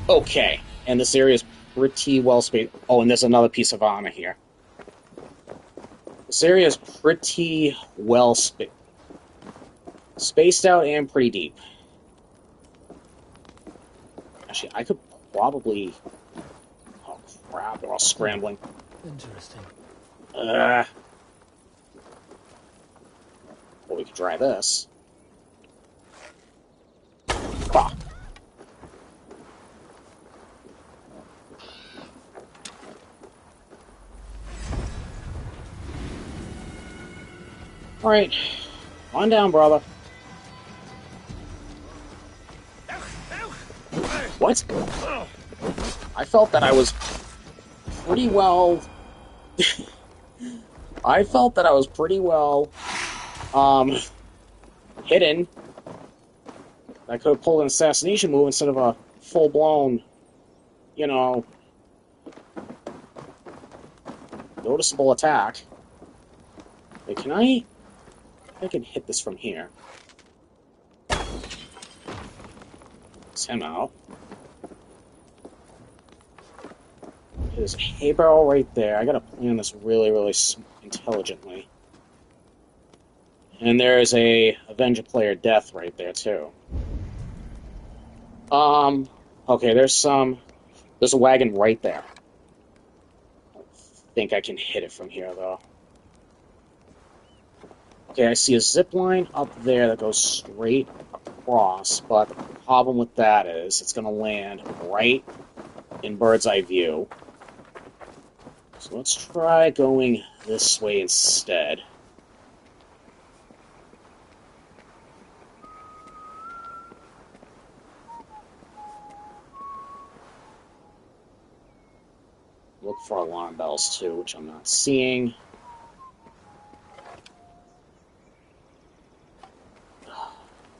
okay. And this area is pretty well spaced. Oh, and there's another piece of armor here. This area is pretty well spaced out and pretty deep. Actually, I could probably... Oh, crap, they're all scrambling. Interesting. Well, we could try this. Ah. Alright. On down, brother. What? I felt that I was pretty well... I felt that I was pretty well... hidden. I could have pulled an assassination move instead of a full-blown, you know, noticeable attack. Wait, can I can hit this from here. It's him out. There's a hay barrel right there. I gotta plan this really, really intelligently. And there's a Avenge a Player Death right there, too. Okay, there's a wagon right there. I don't think I can hit it from here, though. Okay, I see a zip line up there that goes straight across, but the problem with that is it's going to land right in bird's eye view. So let's try going this way instead. Look for alarm bells, too, which I'm not seeing.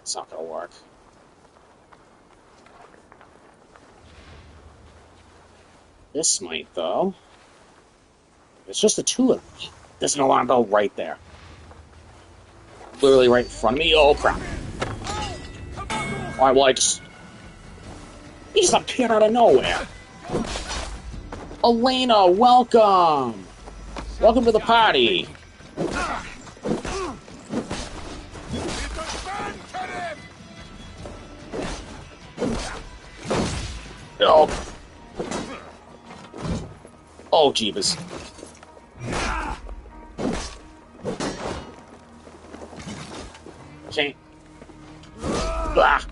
It's not going to work. This might, though. It's just the two of them. There's an alarm bell right there. Literally right in front of me. Oh, crap. Alright, well, he just appeared out of nowhere. Elena, welcome! Welcome to the party! Oh. Oh, jeebus. Can't. Ah.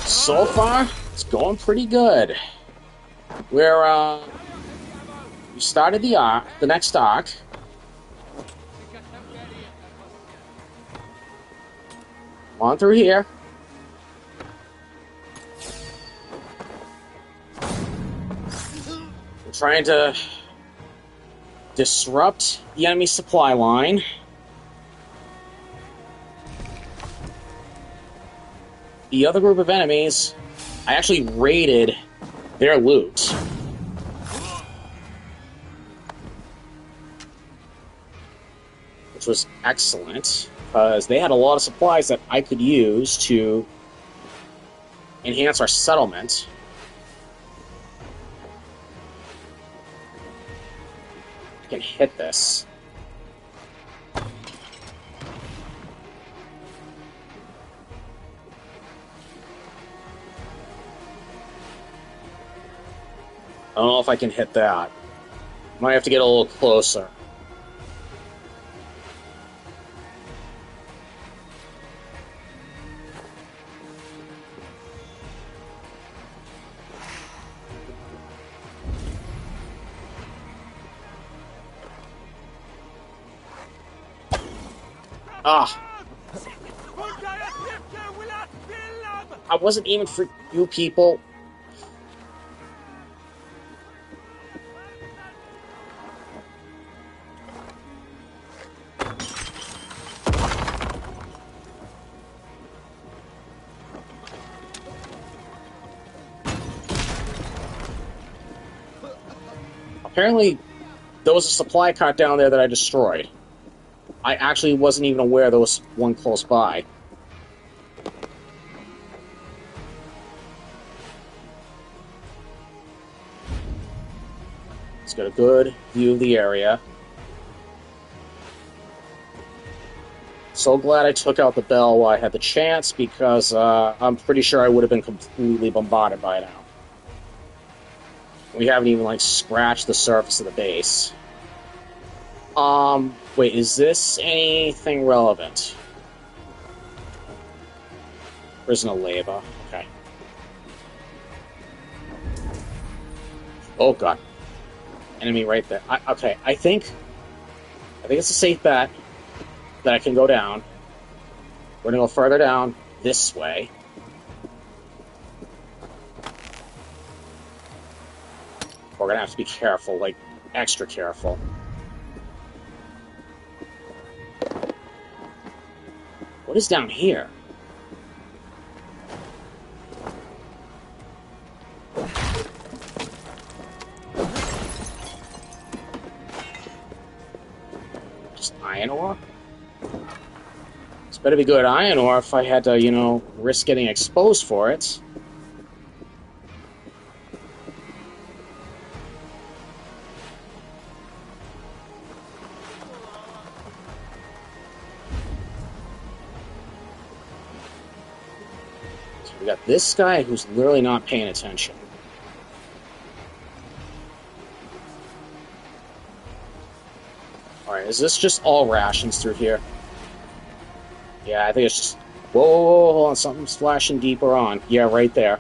So far, it's going pretty good. We started the next arc. On through here. We're trying to disrupt the enemy supply line. The other group of enemies, I actually raided their loot. Which was excellent, because they had a lot of supplies that I could use to enhance our settlement. I can hit this. I don't know if I can hit that. Might have to get a little closer. Ah. I wasn't aiming for you people. Apparently, there was a supply cart down there that I destroyed. I actually wasn't even aware there was one close by. Let's get a good view of the area. So glad I took out the bell while I had the chance, because I'm pretty sure I would have been completely bombarded by now. We haven't even, scratched the surface of the base. Wait, is this anything relevant? Prison of labor. Okay. Oh, God. Enemy right there. Okay, I think it's a safe bet that I can go down. We're gonna go further down this way. We're gonna have to be careful, extra careful. What is down here? Just iron ore? It's better be good iron ore if I had to, risk getting exposed for it. we got this guy who's literally not paying attention. Alright, is this just all rations through here? Yeah, I think it's just... Whoa, whoa, whoa, hold on, something's flashing deeper on. Yeah, right there.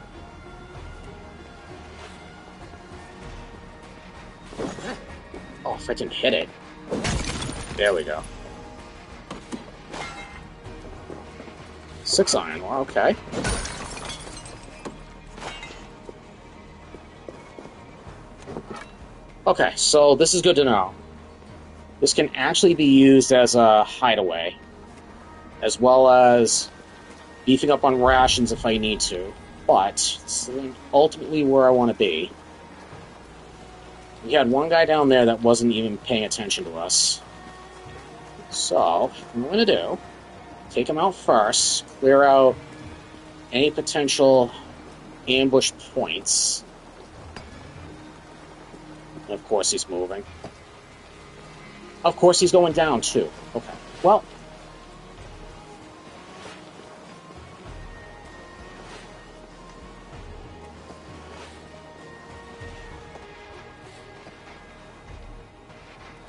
Oh, if I can hit it. There we go. 6 iron ore, okay. Okay, so this is good to know. This can actually be used as a hideaway, as well as beefing up on rations if I need to. But this is ultimately where I want to be. We had one guy down there that wasn't even paying attention to us. So, what I'm going to do, take him out first, clear out any potential ambush points. And of course he's moving. Of course he's going down too. Okay, well...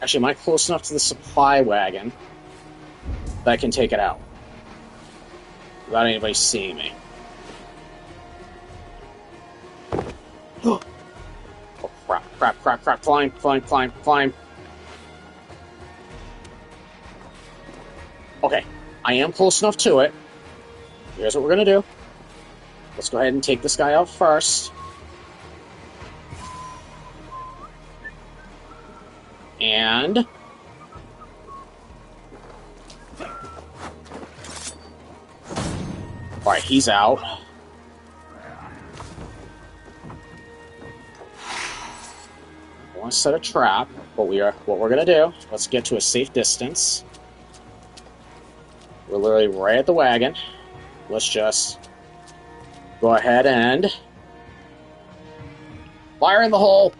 Actually, am I close enough to the supply wagon that I can take it out without anybody seeing me? Oh, crap, crap, crap, crap. Climb, climb, climb, climb. Okay, I am close enough to it. Here's what we're going to do. Let's go ahead and take this guy out first. And... Alright, he's out. I want to set a trap, but what we're going to do, let's get to a safe distance. We're literally right at the wagon. Let's just go ahead and fire in the hole.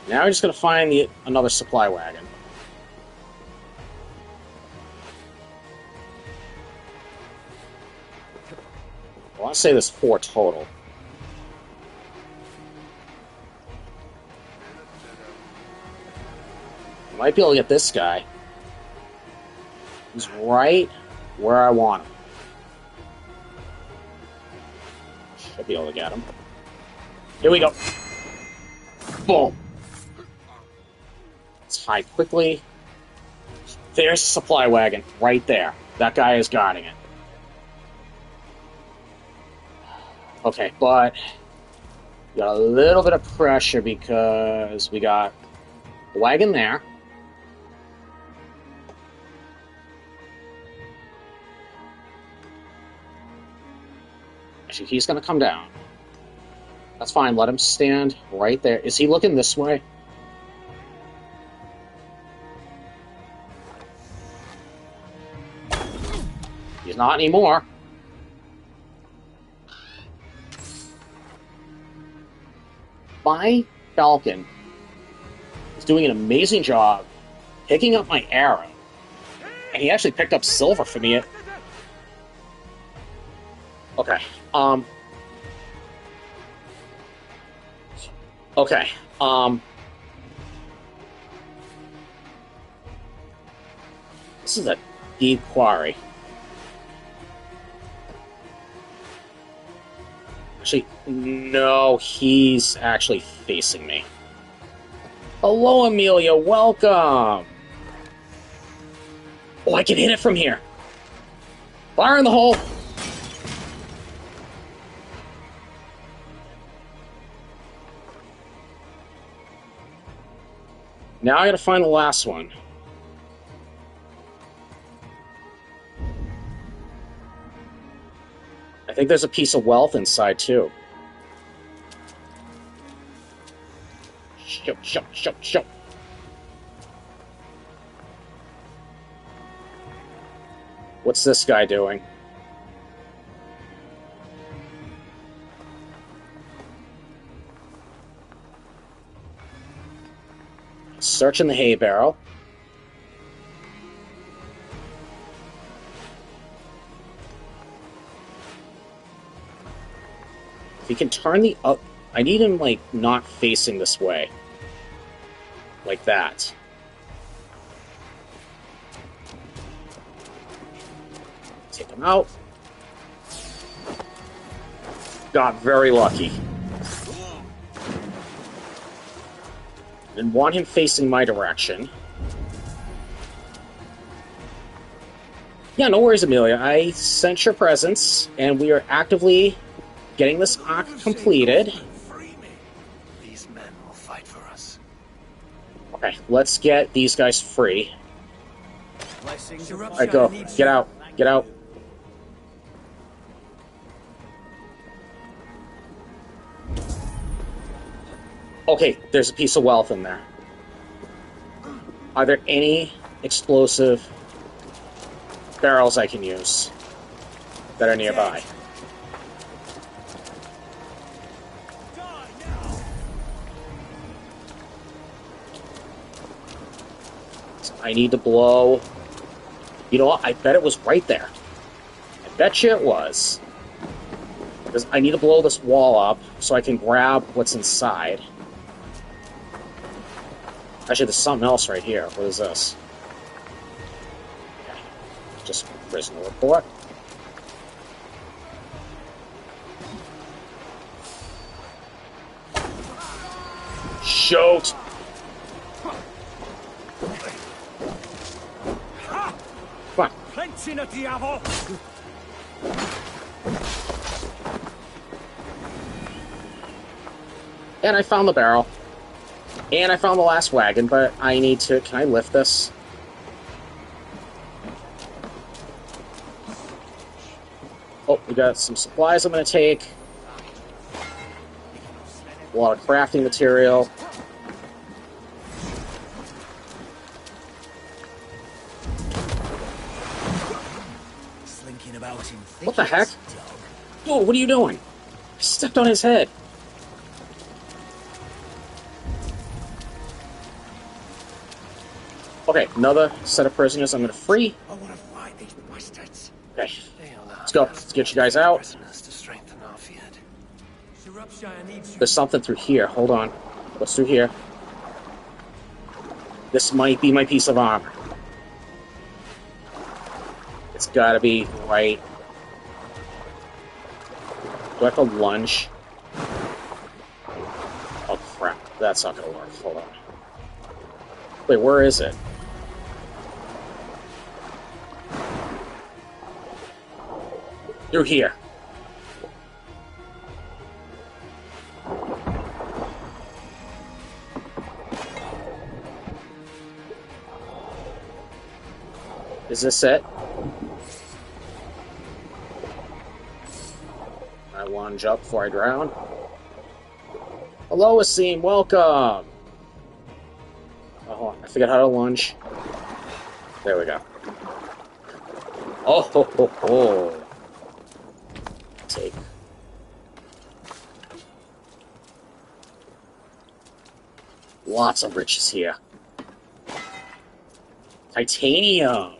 Now we're just going to find another supply wagon. I want to say there's 4 total. I might be able to get this guy. He's right where I want him. Should be able to get him. Here we go. Boom. Let's hide quickly. There's the supply wagon right there. That guy is guarding it. Okay, but we got a little bit of pressure because we got the wagon there. Actually, he's going to come down. That's fine. Let him stand right there. Is he looking this way? He's not anymore. My Falcon is doing an amazing job picking up my arrow. And he actually picked up silver for me. Okay. Okay. This is a deep quarry. Actually, no, he's actually facing me. Hello, Amelia, welcome! Oh, I can hit it from here! Fire in the hole! Now I gotta find the last one. I think there's a piece of wealth inside, too. Shoot. What's this guy doing? Searching the hay barrel. If he can turn the up... I need him, like, not facing this way. Like that. Take him out. Got very lucky. Didn't want him facing my direction. Yeah, no worries, Amelia. I sent your presents, and we are actively getting this arc completed. These men will fight for us. Okay, let's get these guys free. Alright, go. Get out. Get out. Okay, there's a piece of wealth in there. Are there any explosive barrels I can use that are nearby? So I need to blow... You know what? I bet it was right there. I bet you it was. Because I need to blow this wall up so I can grab what's inside. Actually, there's something else right here. What is this? Okay. Just prisoner report. Shoot! Come on. And I found the barrel. And I found the last wagon, but I need to... Can I lift this? Oh, we got some supplies I'm going to take. A lot of crafting material. Slinking about in What the heck? Dude, what are you doing? I stepped on his head. Okay, another set of prisoners I'm going to free. I want to fight these bastards. Okay, let's go. Let's get you guys out. There's something through here. Hold on. What's through here? This might be my piece of armor. It's gotta be right. Do I have to lunge? Oh crap, that's not gonna work. Hold on. Wait, where is it? Through here. Is this it? I lunge up before I drown. Hello, Asim, welcome! Oh, hold on. I figured how to lunge. There we go. Oh, ho, ho, ho. Take. Lots of riches here. Titanium!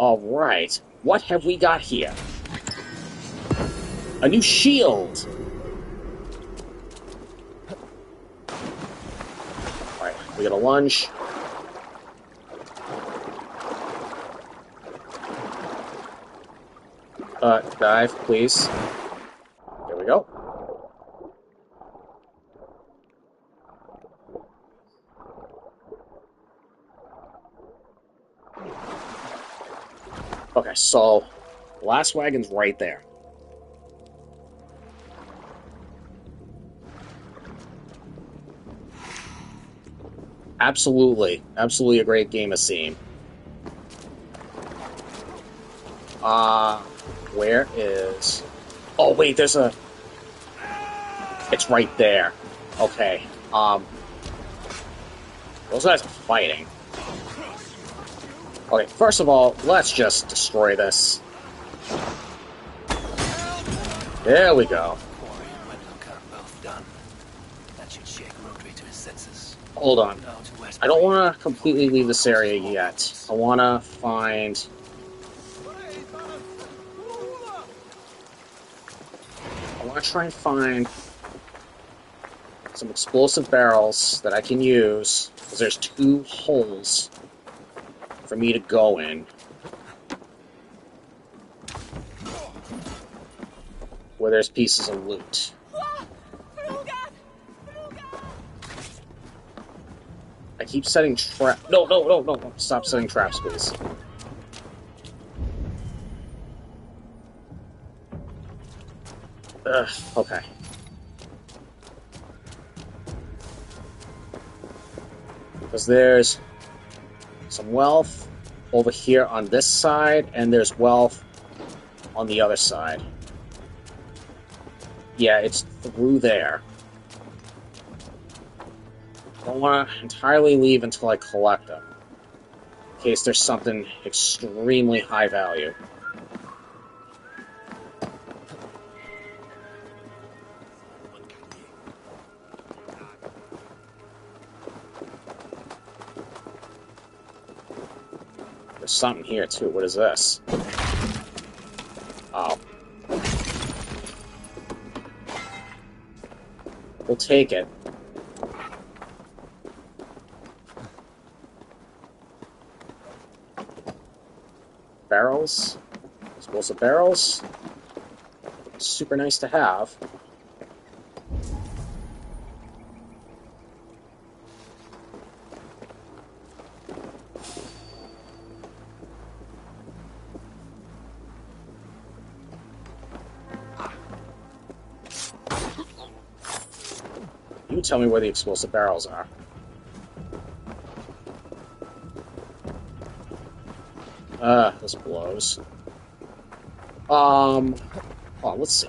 Alright, what have we got here? A new shield! Alright, we got a lunge. Dive, please. There we go. Okay, so last wagon's right there. Absolutely a great game of Scene. Where is... Oh, wait, there's a... It's right there. Okay, those guys are fighting. Okay, first of all, let's just destroy this. There we go. Hold on. I don't want to completely leave this area yet. I want to find... I want to try and find some explosive barrels that I can use, because there's 2 holes for me to go in, where there's pieces of loot. I keep setting trap. No. Stop setting traps, please. Ugh, okay. Because there's some wealth over here on this side, and there's wealth on the other side. Yeah, it's through there. I don't want to entirely leave until I collect them, in case there's something extremely high value. There's something here, too. What is this? Oh. We'll take it. Barrels. Explosive barrels. Super nice to have. You tell me where the explosive barrels are. This blows. Oh, let's see.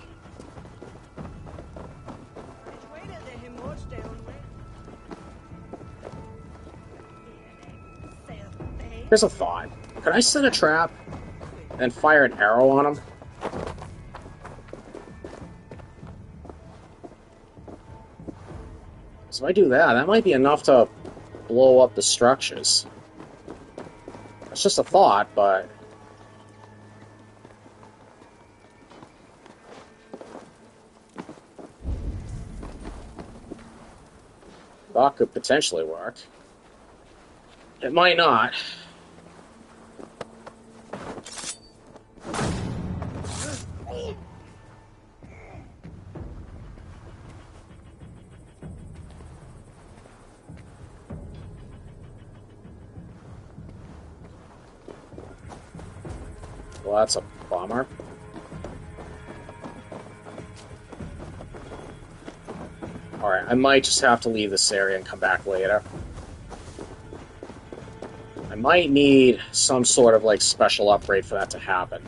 Here's a thought. Could I set a trap and fire an arrow on him? So if I do that, that might be enough to blow up the structures. It's just a thought, but... That could potentially work. It might not. Well, that's a bummer. Alright, I might just have to leave this area and come back later. I might need some sort of, like, special upgrade for that to happen.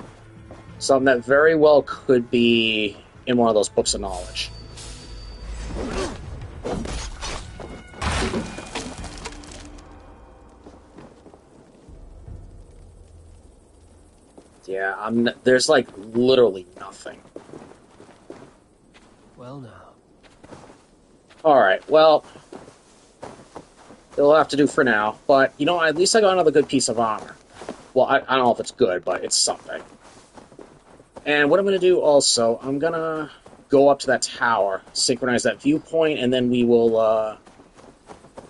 Something that very well could be in one of those books of knowledge. Yeah, there's, like, literally nothing. Well, now. Alright, well... It'll have to do for now, but, you know, at least I got another good piece of armor. Well, I don't know if it's good, but it's something. And what I'm going to do also, I'm going to go up to that tower, synchronize that viewpoint, and then we will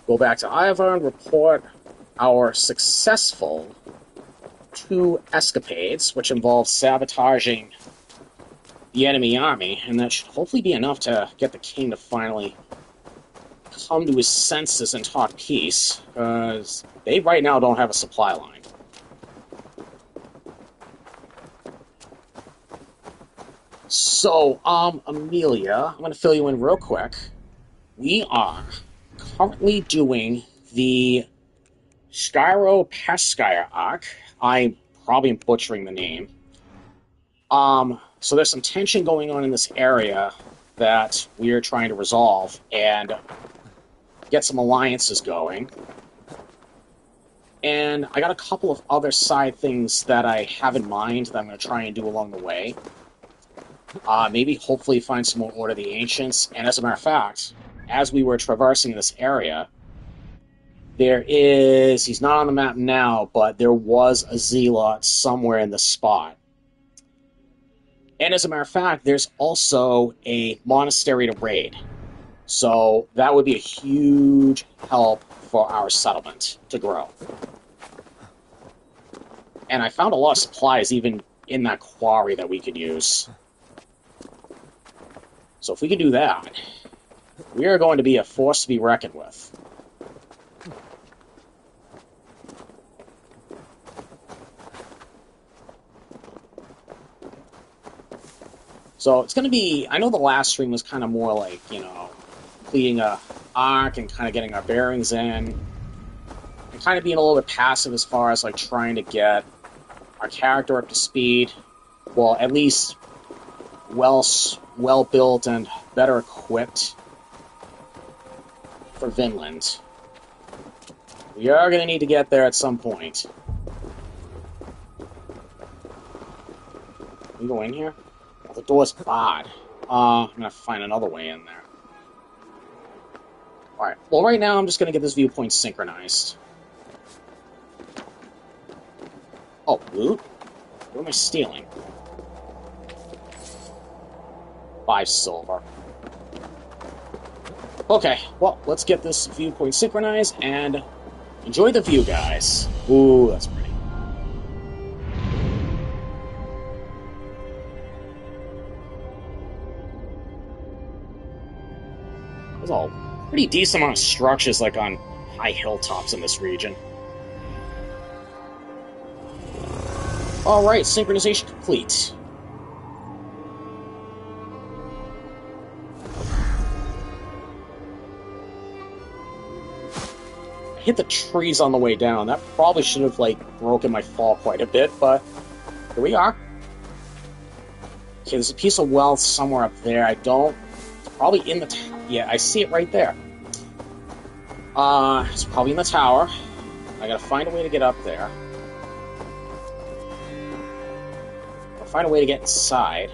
go back to Ivar and report our successful 2 escapades, which involve sabotaging the enemy army, and that should hopefully be enough to get the king to finally come to his senses and talk peace, because they right now don't have a supply line. So, Amelia, I'm going to fill you in real quick. We are currently doing the Skyro Peskaya arc. I probably am butchering the name. So there's some tension going on in this area that we are trying to resolve and get some alliances going. And I got a couple of other side things that I have in mind that I'm going to try and do along the way. Maybe hopefully find some more Order of the Ancients. And as a matter of fact, as we were traversing this area, there is... He's not on the map now, but there was a zealot somewhere in the spot. And as a matter of fact, there's also a monastery to raid. So that would be a huge help for our settlement to grow. And I found a lot of supplies even in that quarry that we could use. So if we can do that, we are going to be a force to be reckoned with. So it's going to be... I know the last stream was kind of more like, you know, completing a arc and kind of getting our bearings in. And kind of being a little bit passive as far as, like, trying to get our character up to speed. Well, at least well-built and better equipped for Vinland. We are going to need to get there at some point. Can we go in here? The door's barred. I'm gonna find another way in there. Alright, well right now I'm just gonna get this viewpoint synchronized. Oh, loot? What am I stealing? 5 silver. Okay, well, let's get this viewpoint synchronized and enjoy the view, guys. Ooh, that's pretty. There's a pretty decent amount of structures, like, on high hilltops in this region. Alright, synchronization complete. I hit the trees on the way down. That probably should have, like, broken my fall quite a bit, but here we are. Okay, there's a piece of wealth somewhere up there. I don't... Probably in the... Yeah, I see it right there. It's probably in the tower. I gotta find a way to get up there. I'll find a way to get inside.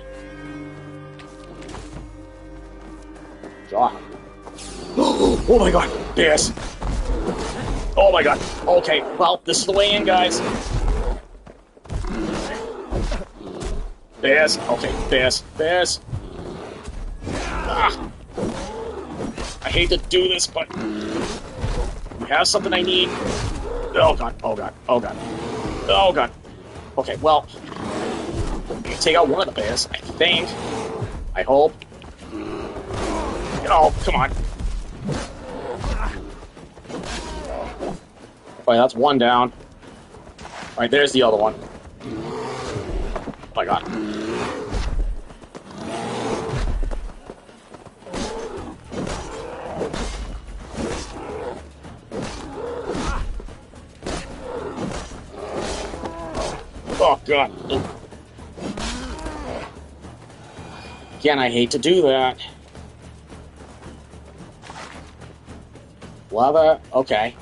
God. Oh my god! Bears! Oh my god! Okay, well, this is the way in, guys. Bears! Okay, bears! Bears! Ah! I hate to do this, but we have something I need. Oh god, oh god, oh god. Oh god. Okay, well, I can take out one of the bears, I think. I hope. Oh, come on. Alright, that's one down. Alright, there's the other one. Oh my god. Oh, God. Again, I hate to do that. Leather, okay.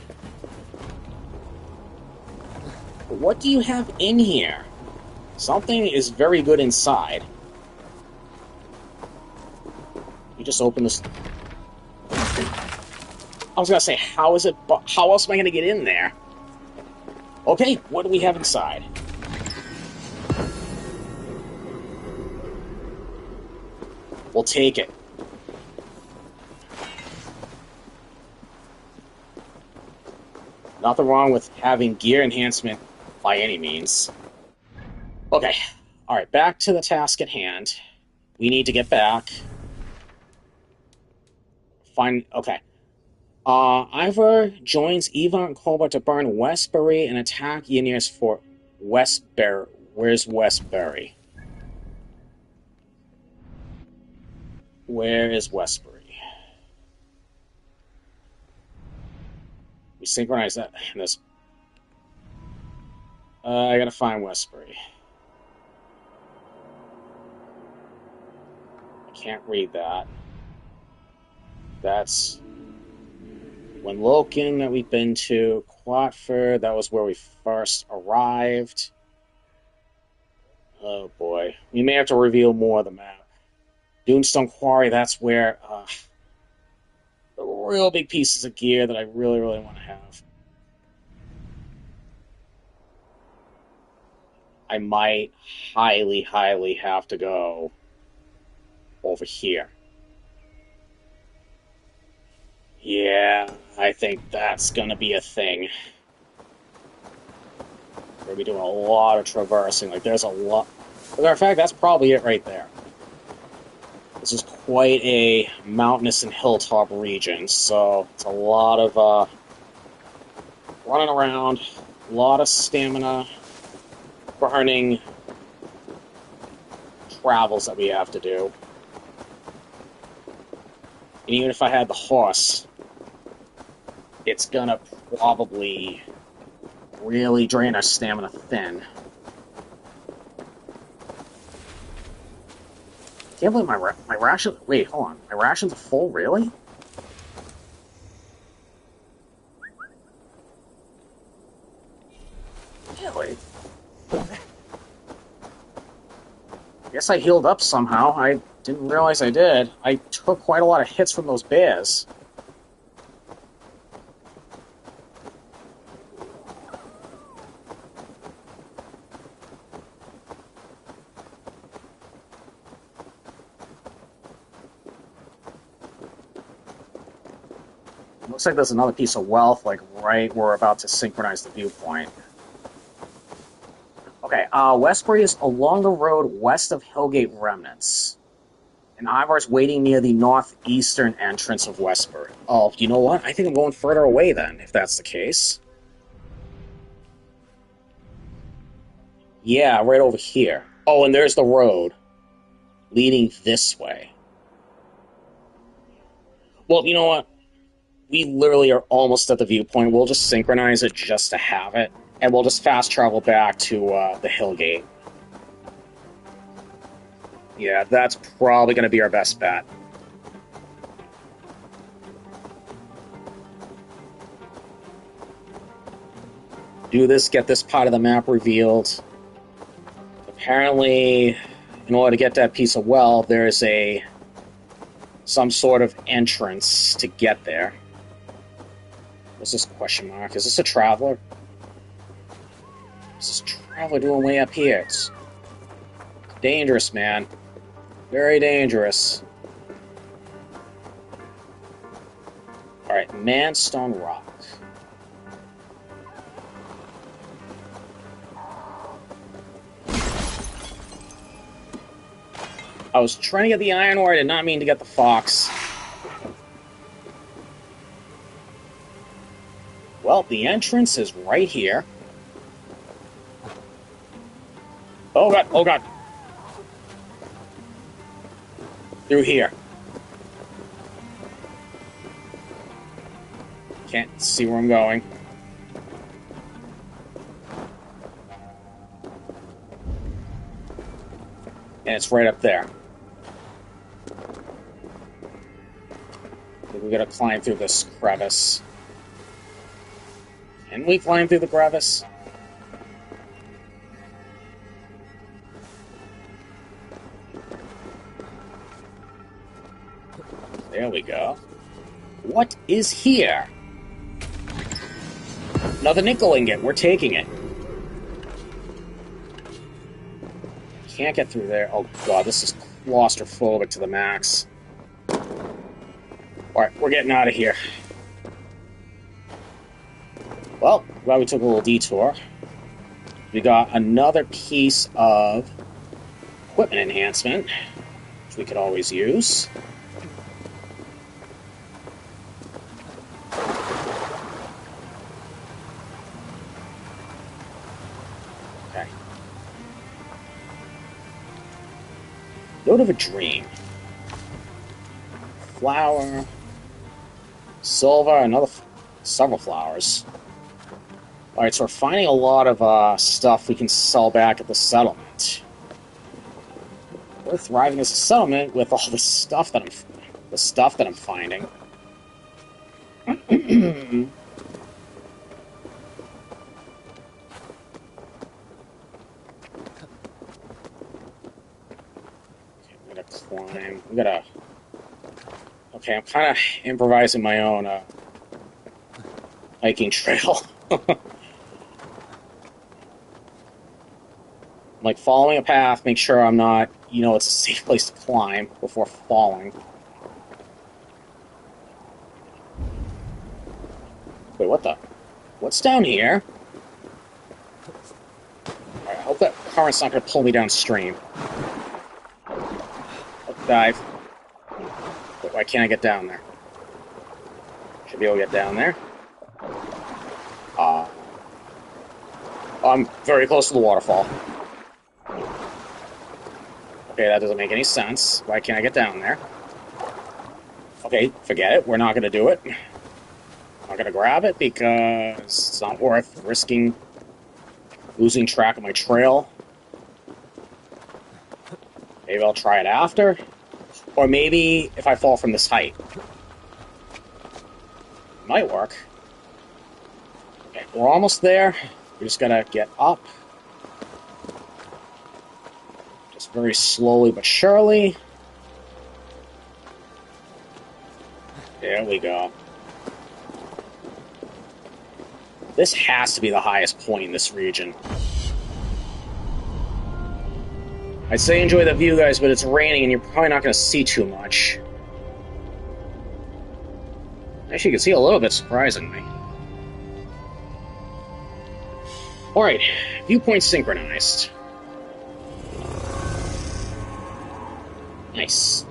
But what do you have in here? Something is very good inside. You just open this... I was gonna say, how else am I gonna get in there? Okay, what do we have inside? We'll take it. Nothing wrong with having gear enhancement by any means. Okay, alright, back to the task at hand. We need to get back. Okay. Ivor joins Eva and Cobra to burn Westbury and attack Ynir's fort. Westbury. Where's Westbury? Where is Westbury? We synchronize that in this. I gotta find Westbury. I can't read that. That's when Loken that we've been to. Quatford, that was where we first arrived. Oh boy. We may have to reveal more of the map. Doomstone Quarry, that's where the real big pieces of gear that I really, really want to have. I might highly, highly have to go over here. Yeah, I think that's gonna be a thing. We're gonna be doing a lot of traversing. Like, there's a lot. As a matter of fact, that's probably it right there. This is quite a mountainous and hilltop region, so it's a lot of running around, a lot of stamina burning travels that we have to do. And even if I had the horse, it's gonna probably really drain our stamina thin. Can't believe my ration. Wait, hold on. My rations are full, really? Really? Guess I healed up somehow. I didn't realize I did. I took quite a lot of hits from those bears. Looks like there's another piece of wealth, like right where we're about to synchronize the viewpoint. Okay, Westbury is along the road west of Hillgate Remnants. And Ivar's waiting near the northeastern entrance of Westbury. Oh, you know what? I think I'm going further away then, if that's the case. Yeah, right over here. Oh, and there's the road leading this way. Well, you know what? We literally are almost at the viewpoint. We'll just synchronize it just to have it. And we'll just fast travel back to the Hillgate. Yeah, that's probably going to be our best bet. Do this, get this part of the map revealed. Apparently, in order to get that piece of wealth, there's some sort of entrance to get there. What's this question mark? Is this a traveler? What's this traveler doing way up here? It's dangerous, man. Very dangerous. Alright, Manstone Rock. I was trying to get the iron ore, I did not mean to get the fox. Well, the entrance is right here. Oh god, oh god. Through here. Can't see where I'm going. And it's right up there. We gotta climb through this crevice. Can we climb through the crevice? There we go. What is here? Another nickel ingot. We're taking it. Can't get through there. Oh god, this is claustrophobic to the max. Alright, we're getting out of here. Well, glad we took a little detour. We got another piece of equipment enhancement, which we could always use. Okay. Note of a dream. Flower. Silver, several flowers. Alright, so we're finding a lot of stuff we can sell back at the settlement. We're thriving as a settlement with all the stuff that I'm finding. Okay, I'm gonna climb. Okay, I'm kind of improvising my own hiking trail. I'm, like, following a path, make sure I'm not, it's a safe place to climb before falling. Wait, what the? What's down here? Alright, I hope that current's not going to pull me downstream. Let's dive. Wait, why can't I get down there? Should be able to get down there. I'm very close to the waterfall. Okay, that doesn't make any sense. Why can't I get down there? Okay, forget it. We're not going to do it. I'm not going to grab it because it's not worth risking losing track of my trail. Maybe I'll try it after. Or maybe if I fall from this height. It might work. Okay, we're almost there. We just gotta get up. Just very slowly but surely. There we go. This has to be the highest point in this region. I'd say enjoy the view, guys, but it's raining and you're probably not going to see too much. Actually, you can see a little bit, surprisingly. Alright, viewpoint synchronized. Nice.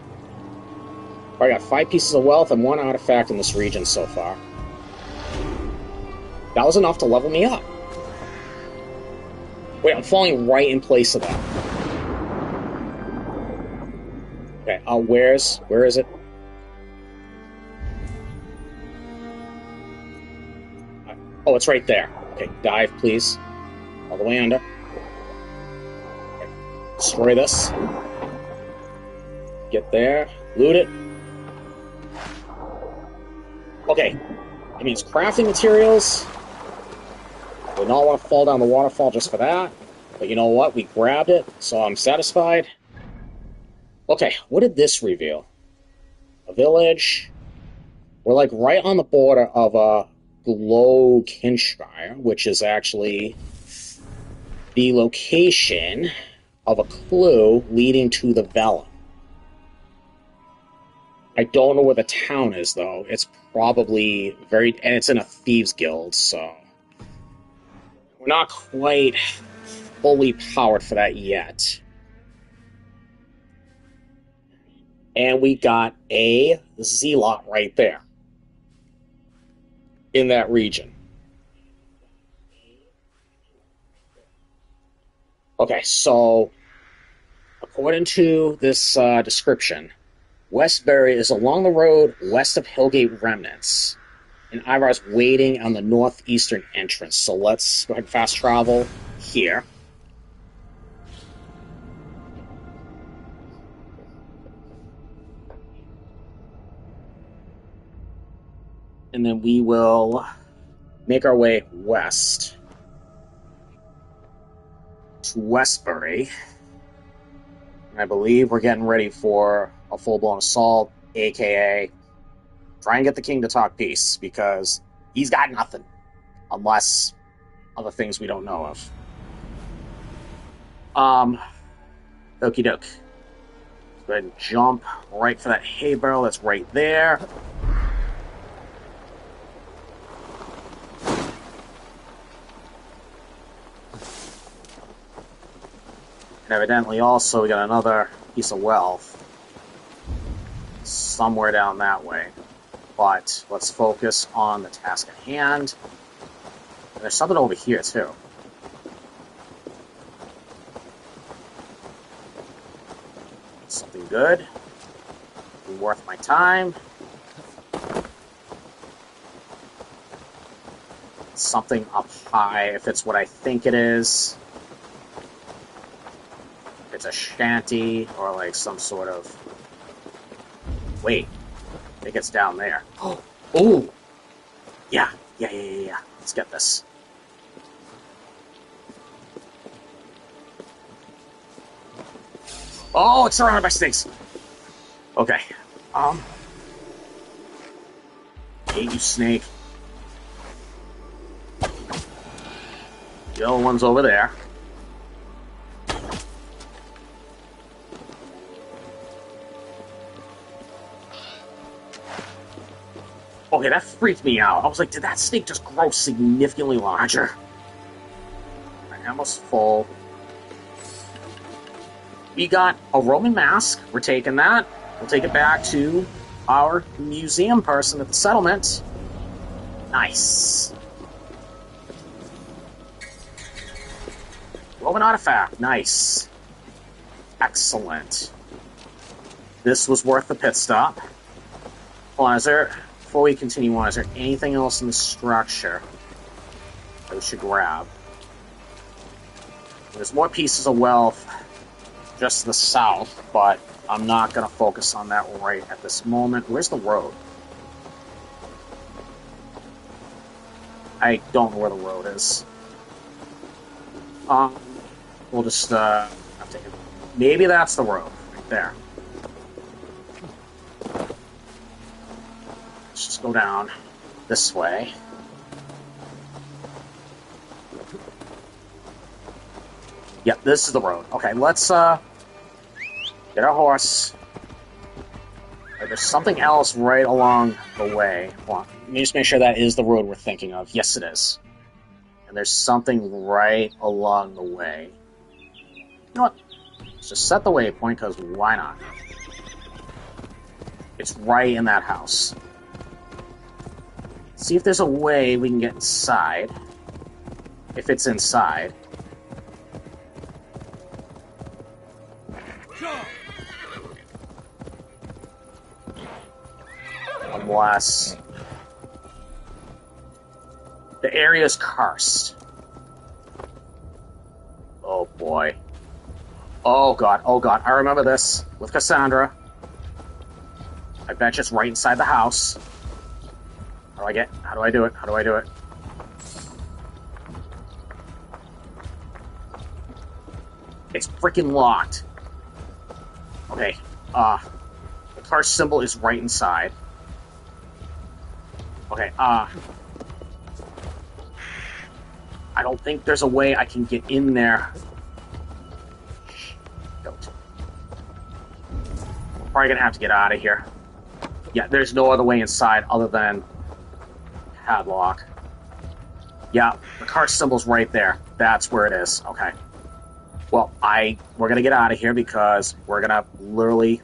I got 5 pieces of wealth and 1 artifact in this region so far. That was enough to level me up. Wait, I'm falling right in place of that. Okay, where is it? Oh, it's right there. Okay, dive, please. All the way under. Okay. Destroy this. Get there. Loot it. Okay. It means crafting materials. Would not want to fall down the waterfall just for that. But you know what? We grabbed it, so I'm satisfied. Okay, what did this reveal? A village. We're like right on the border of Glowkinshire, which is actually the location of a clue leading to the Velen. I don't know where the town is, though. It's probably and it's in a thieves guild, so we're not quite fully powered for that yet. And we got a zealot right there in that region. Okay, so according to this description, Westbury is along the road west of Hillgate Remnants, and Ivar's waiting on the northeastern entrance. So let's go ahead and fast travel here. And then we will make our way west to Westbury. And I believe we're getting ready for a full-blown assault, a.k.a. try and get the king to talk peace, because he's got nothing, unless other things we don't know of. Okie doke. Go ahead and jump right for that hay barrel that's right there. And evidently also we got another piece of wealth somewhere down that way. But let's focus on the task at hand. And there's something over here too. Something good. Something worth my time. Something up high if it's what I think it is. It's a shanty or like some sort of... Wait, I think it's down there. Oh, yeah. Let's get this. Oh, it's surrounded by snakes. Okay. Hey, you snake. The other one's over there. Okay, that freaked me out. I was like, did that snake just grow significantly larger? My ammo's full. We got a Roman mask. We're taking that. We'll take it back to our museum person at the settlement. Nice. Roman artifact. Nice. Excellent. This was worth the pit stop. Hold on, before we continue on, is there anything else in the structure that we should grab? There's more pieces of wealth just to the south, but I'm not going to focus on that right at this moment. Where's the road? I don't know where the road is. We'll just, I'm taking... Maybe that's the road, right there. Let's just go down this way. Yep, this is the road. Okay, let's, get our horse. There's something else right along the way. Hold on. Let me just make sure that is the road we're thinking of. Yes, it is. And there's something right along the way. You know what? Let's just set the waypoint, because why not? It's right in that house. See if there's a way we can get inside. If it's inside. Unless the area is cursed. Oh boy. Oh god, oh god. I remember this with Cassandra. I bet you it's right inside the house. How do I do it? How do I do it? It's freaking locked. Okay, the curse symbol is right inside. Okay, I don't think there's a way I can get in there. Don't. We're probably gonna have to get out of here. Yeah, there's no other way inside other than padlock. Yeah, the curse symbol's right there. That's where it is. Okay. Well, we're gonna get out of here because we're gonna literally...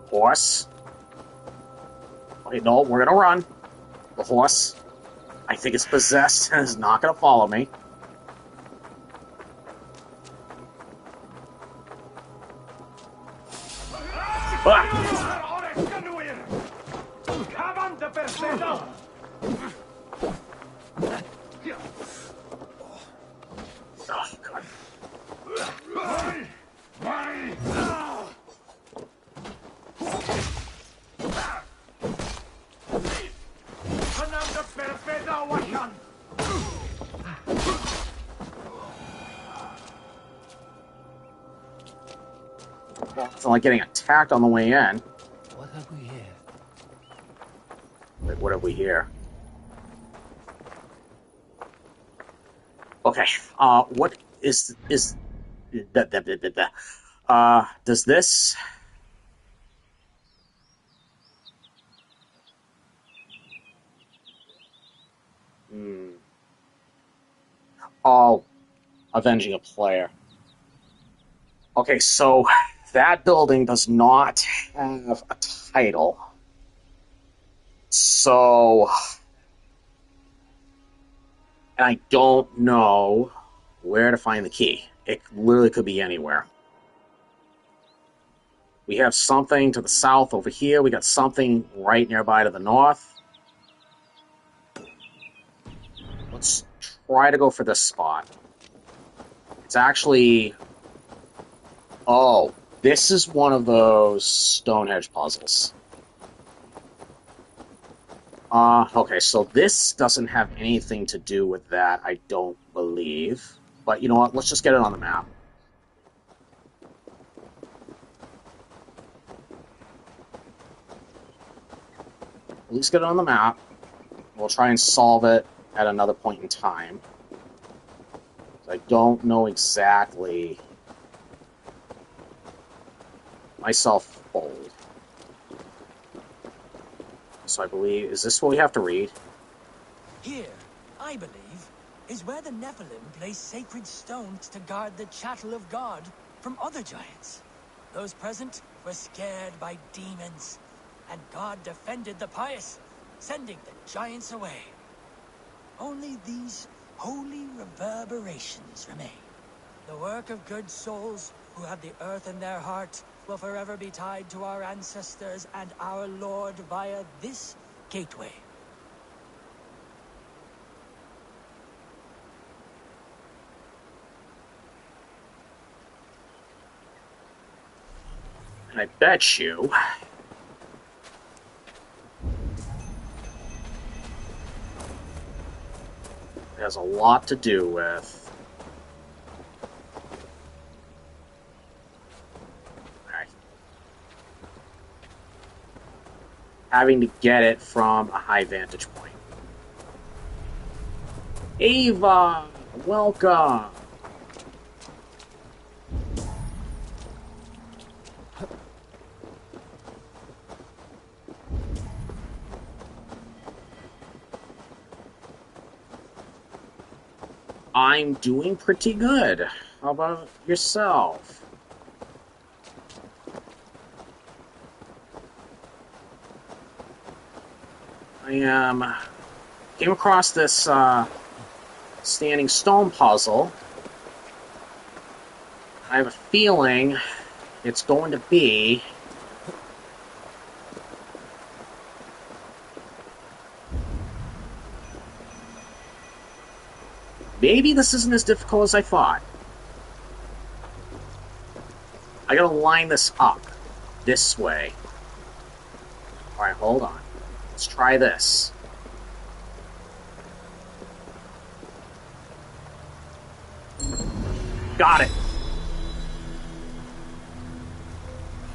Horse. Okay, no, we're gonna run. The horse, I think, is possessed and is not gonna follow me. Ah! Oh, God. Well, it's not like getting attacked on the way in. What have we here? Wait, what have we here? Okay, what is does this... Oh, avenging a player. Okay, so that building does not have a title. So... And I don't know where to find the key. It literally could be anywhere. We have something to the south over here. We got something right nearby to the north. Let's try to go for this spot. It's actually... Oh, this is one of those Stonehenge puzzles. Okay, so this doesn't have anything to do with that, I don't believe. But you know what, let's just get it on the map. At least get it on the map. We'll try and solve it at another point in time. I don't know exactly... Myself bold. So I believe... Is this what we have to read? Here, I believe, is where the Nephilim place sacred stones to guard the chattel of God from other giants. Those present were scared by demons, and God defended the pious, sending the giants away. Only these holy reverberations remain. The work of good souls who have the earth in their heart will forever be tied to our ancestors and our Lord via this gateway. And I bet you... it has a lot to do with... having to get it from a high vantage point. Ava! Welcome! I'm doing pretty good. How about yourself? I came across this standing stone puzzle. I have a feeling it's going to be maybe this isn't as difficult as I thought. I gotta line this up this way. Alright, hold on. Let's try this. Got it.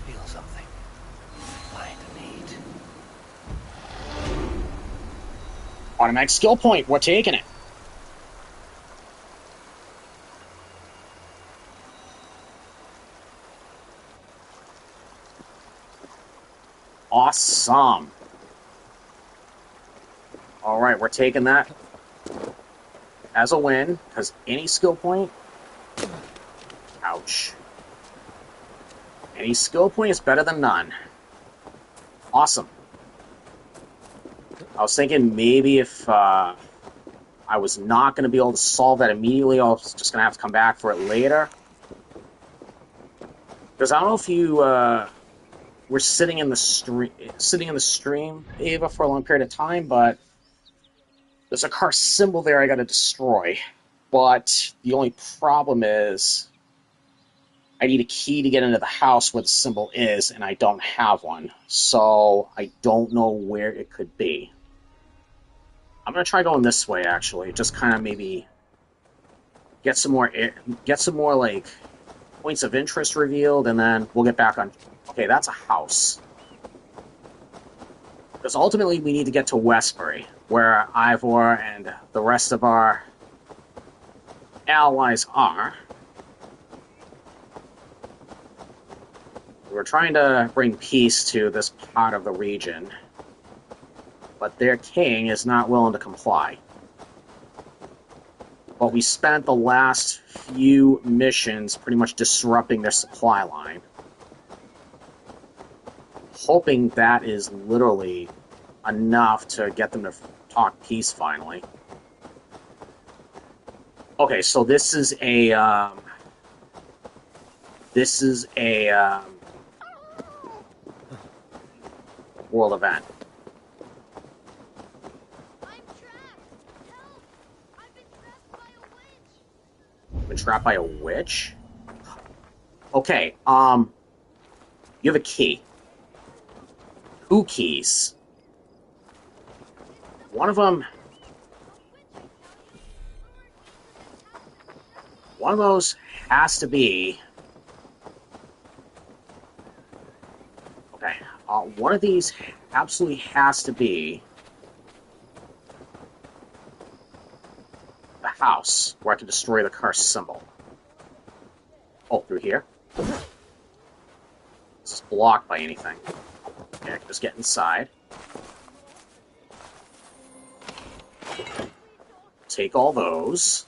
Feel something. Find a need. Automatic skill point. We're taking it. Awesome. Alright, we're taking that as a win, because any skill point... Ouch. Any skill point is better than none. Awesome. I was thinking maybe if I was not going to be able to solve that immediately, I was just going to have to come back for it later. Because I don't know if you were sitting in the stream, Ava, for a long period of time, but there's a car symbol there I got to destroy. But the only problem is I need a key to get into the house where the symbol is, and I don't have one. So I don't know where it could be. I'm going to try going this way, actually. Just kind of maybe get some more like points of interest revealed, and then we'll get back on... Okay, that's a house. Because ultimately we need to get to Westbury, where Ivor and the rest of our allies are. We're trying to bring peace to this part of the region, but their king is not willing to comply. But we spent the last few missions pretty much disrupting their supply line. Hoping that is literally enough to get them to talk peace finally. Okay, so this is a world event. Been trapped by a witch? Okay, you have a key. 2 keys. One of those has to be... Okay, one of these absolutely has to be the house where I can destroy the curse symbol. Oh, through here? This is blocked by anything. Okay, I can just get inside. take all those.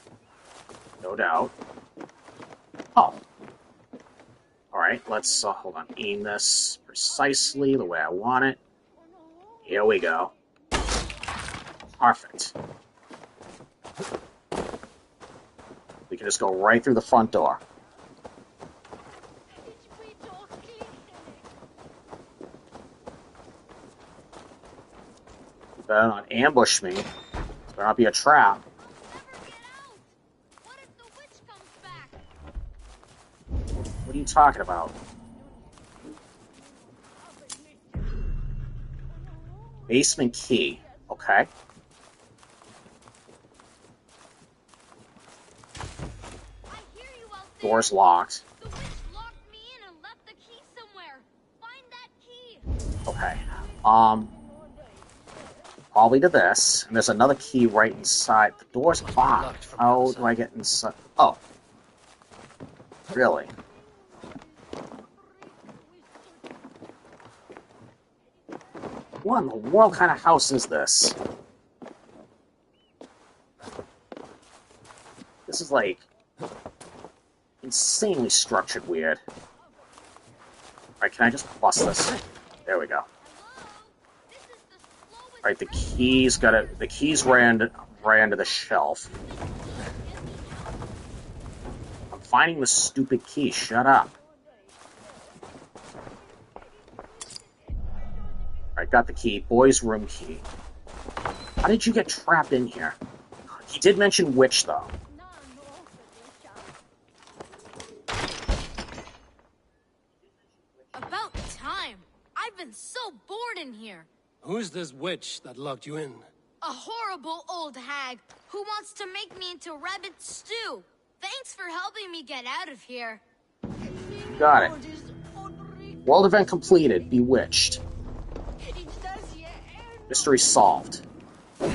No doubt. Oh. Alright, let's, hold on, aim this precisely the way I want it. Here we go. Perfect. We can just go right through the front door. You better not ambush me. There better not be a trap. What are you talking about? Basement key. Okay. Door's locked. The witch locked me in and left the key somewhere. Find that key. Okay. Probably to this. And there's another key right inside. The door's locked. How do I get inside? Oh. Really? What in the world kind of house is this? This is like insanely structured weird. Alright, can I just bust this? There we go. Alright, the keys ran to the shelf. I'm finding the stupid key, shut up. Alright, got the key. Boys' room key. How did you get trapped in here? He did mention witch, though. About time. I've been so bored in here. Who's this witch that locked you in? A horrible old hag who wants to make me into rabbit stew. Thanks for helping me get out of here. Got it. World event completed. Bewitched. Mystery solved. You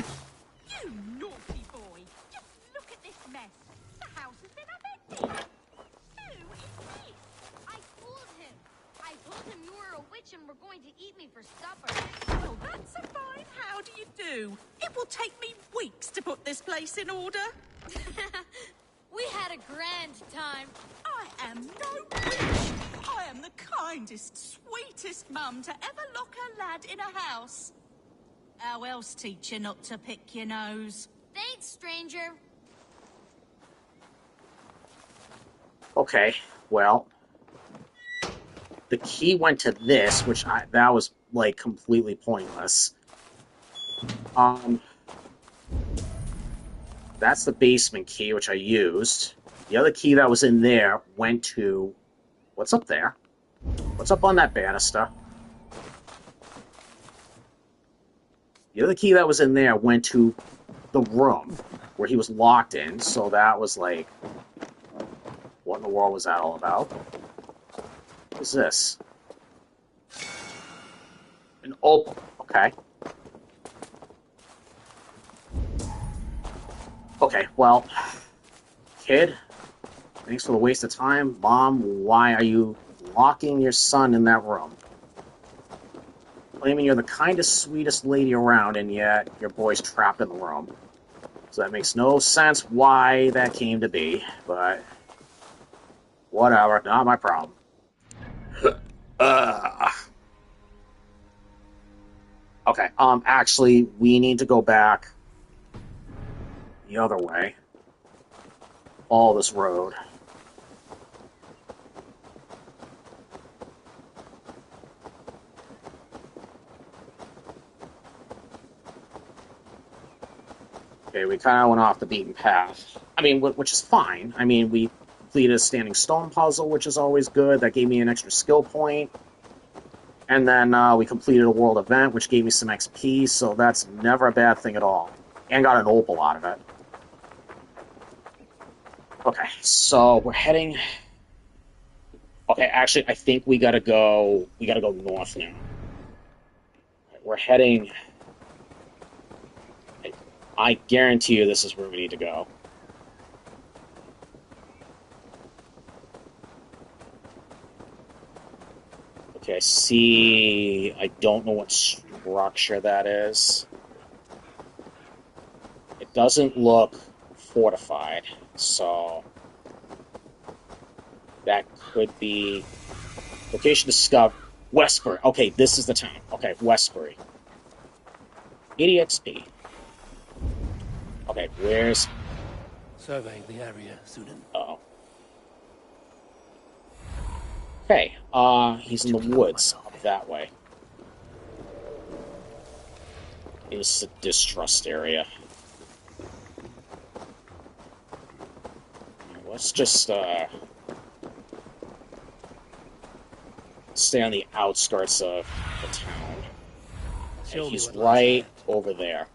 naughty boy. Just look at this mess. The house has been upended. Who is this? I fooled him. I told him you were a witch and were going to eat me for supper. Well, that's a fine how do you do. It will take me weeks to put this place in order. We had a grand time. I am no witch. I am the kindest, sweetest mum to ever lock a lad in a house. How else teach you not to pick your nose? Thanks, stranger. Okay, well, the key went to this, that was, like, completely pointless. That's the basement key, which I used. The other key that was in there went to... What's up there? What's up on that banister? The other key that was in there went to the room where he was locked in, so that was like... What in the world was that all about? What is this? An opal. Okay. Okay, well... Kid, thanks for the waste of time. Mom, why are you locking your son in that room? Claiming you're the kindest, sweetest lady around, and yet your boy's trapped in the room. So that makes no sense why that came to be, but... Whatever, not my problem. Okay, actually, we need to go back the other way. All this road. Okay, we kind of went off the beaten path. I mean, which is fine. I mean, we completed a standing stone puzzle, which is always good. That gave me an extra skill point. And then we completed a world event, which gave me some XP, so that's never a bad thing at all. And got an opal out of it. Okay, so we're heading... Okay, actually, I think we gotta go north now. We're heading... I guarantee you this is where we need to go. Okay, I see... I don't know what structure that is. It doesn't look fortified, so that could be location discovered. Westbury. Okay, this is the town. Okay, Westbury. 80 XP. Okay, where's... Surveying the area, Sunan. Uh-oh. Okay, he's in the woods up that way. It's a distrust area. Let's just, stay on the outskirts of the town. And he's right over there.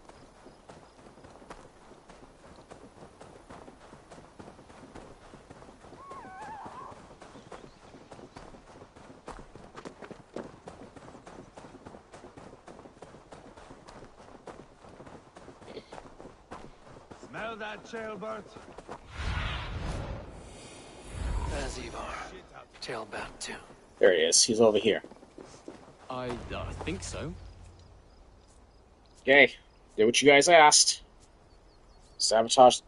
Smell that, Chaelbert? There's Ivar. Chaelbert, too. There he is. He's over here. I think so. Okay, did what you guys asked. Sabotage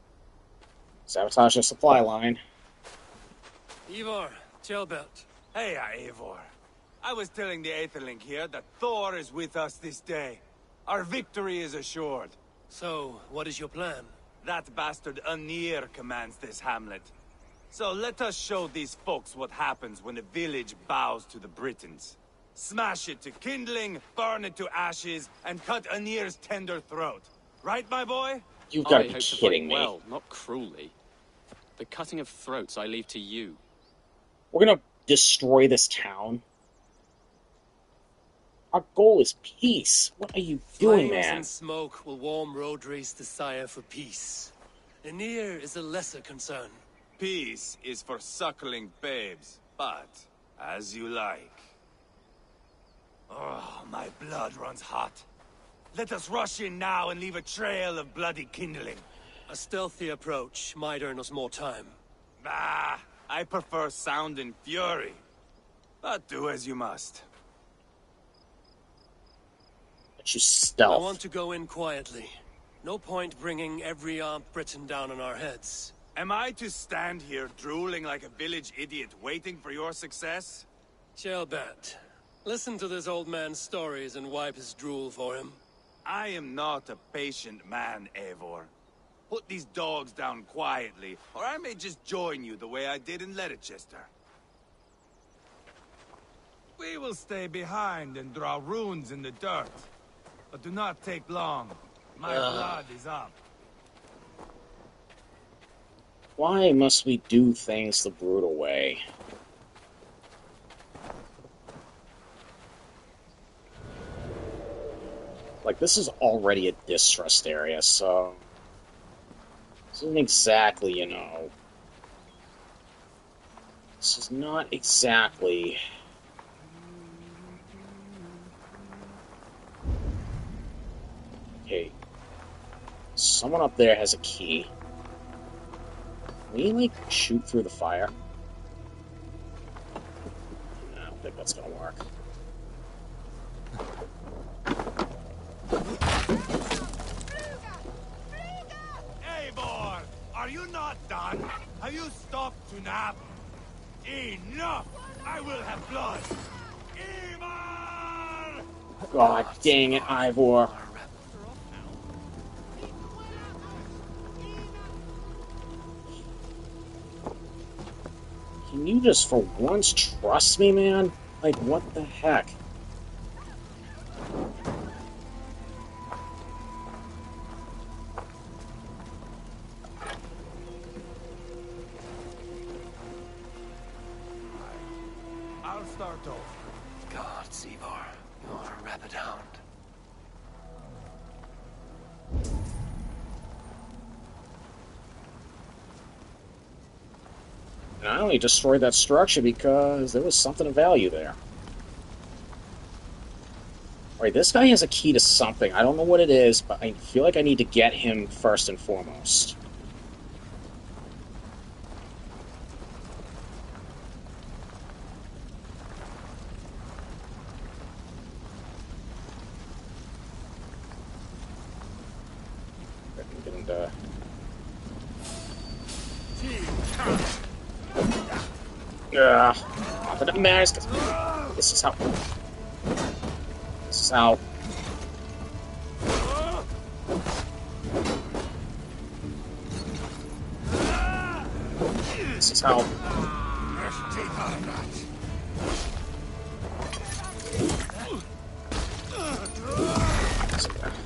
the supply line. Ivar, Chaelbert. Hey, Eivor. I was telling the Aetherling here that Thor is with us this day. Our victory is assured. So, what is your plan? That bastard Anir commands this hamlet. So let us show these folks what happens when a village bows to the Britons. Smash it to kindling, burn it to ashes, and cut Anir's tender throat. Right, my boy? You've got to I be hope to kidding fight me. well, not cruelly. The cutting of throats I leave to you. We're gonna destroy this town. Our goal is peace. What are you doing, Flames man? and smoke will warm Rodri's desire for peace. Anir is a lesser concern. Peace is for suckling babes, but as you like. Oh, my blood runs hot. Let us rush in now and leave a trail of bloody kindling. A stealthy approach might earn us more time. Bah, I prefer sound and fury. But do as you must. But you stealth. I want to go in quietly. No point bringing every armed Briton down on our heads. Am I to stand here drooling like a village idiot waiting for your success? Chaelbert, listen to this old man's stories and wipe his drool for him. I am not a patient man, Eivor. Put these dogs down quietly, or I may just join you the way I did in Leicester. We will stay behind and draw runes in the dirt. But do not take long. My blood is up. Why must we do things the brutal way? Like, this is already a distrust area, so... This isn't exactly, you know... This is not exactly... Okay. Someone up there has a key. Can we, like, shoot through the fire? I don't think that's gonna work. Eivor! Are you not done? Have you stopped to nap? Enough! I will have blood! Ivar! God dang it, Ivor. Can you just for once trust me, man? Like, what the heck? I'll start off. God, Ivar, you're a rabid hound. And I only destroyed that structure because there was something of value there. Alright, this guy has a key to something. I don't know what it is, but I feel like I need to get him first and foremost. Get him But it matters, 'cause this is how... This is how... This is how...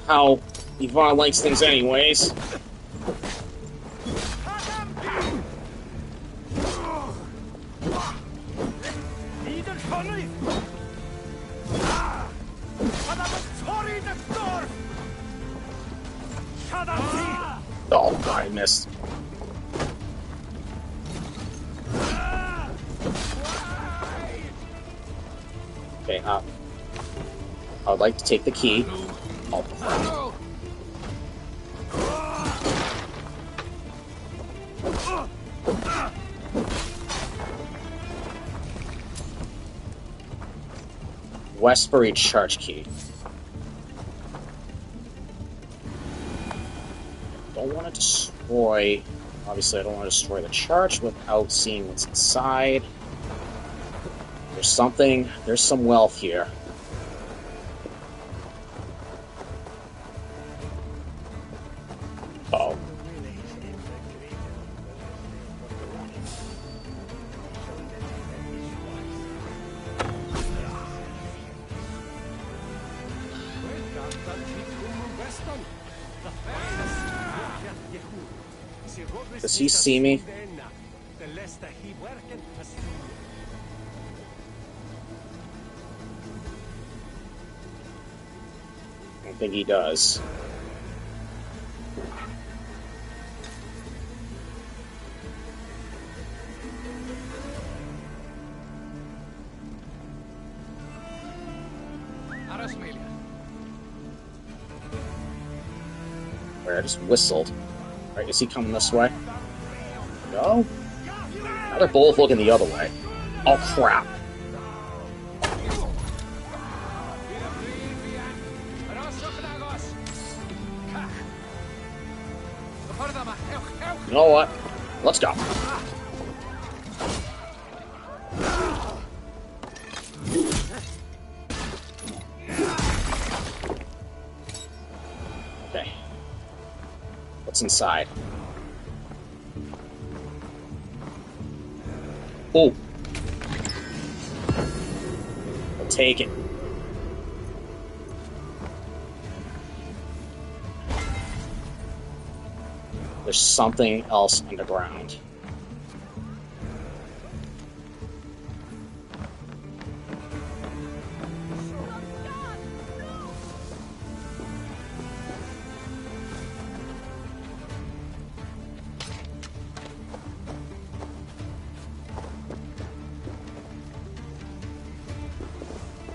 How Yvonne likes things anyways. Oh, God, I missed. Okay, I would like to take the key. Oh, crap. Westbury Church key. Don't want to destroy... Obviously, I don't want to destroy the church without seeing what's inside. There's something... There's some wealth here. Uh-oh. Does he see me? I don't think he does. Where I just whistled. Right, is he coming this way? No? Now they're both looking the other way. Oh, crap. You know what? Let's go. Okay. What's inside? Oh. I'll take it. There's something else underground.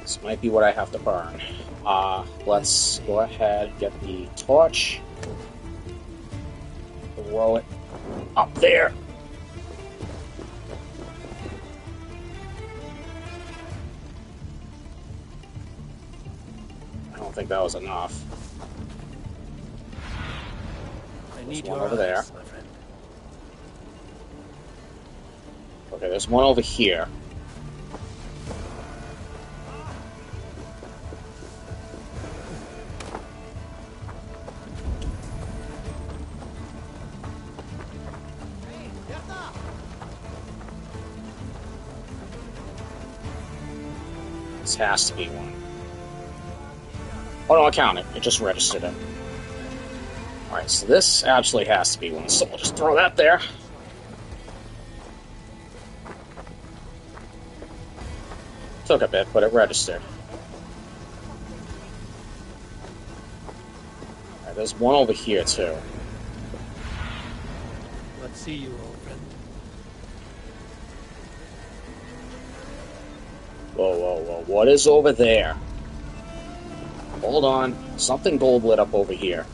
This might be what I have to burn. Let's go ahead, get the torch. Throw it up there. I don't think that was enough. There's one over there. Okay, there's one over here. This has to be one. Oh no, I counted. It just registered it. Alright, so this absolutely has to be one. So we'll just throw that there. Took a bit, but it registered. Alright, there's one over here too. Let's see you, old friend. Whoa, whoa, whoa. What is over there? Hold on. Something gold lit up over here.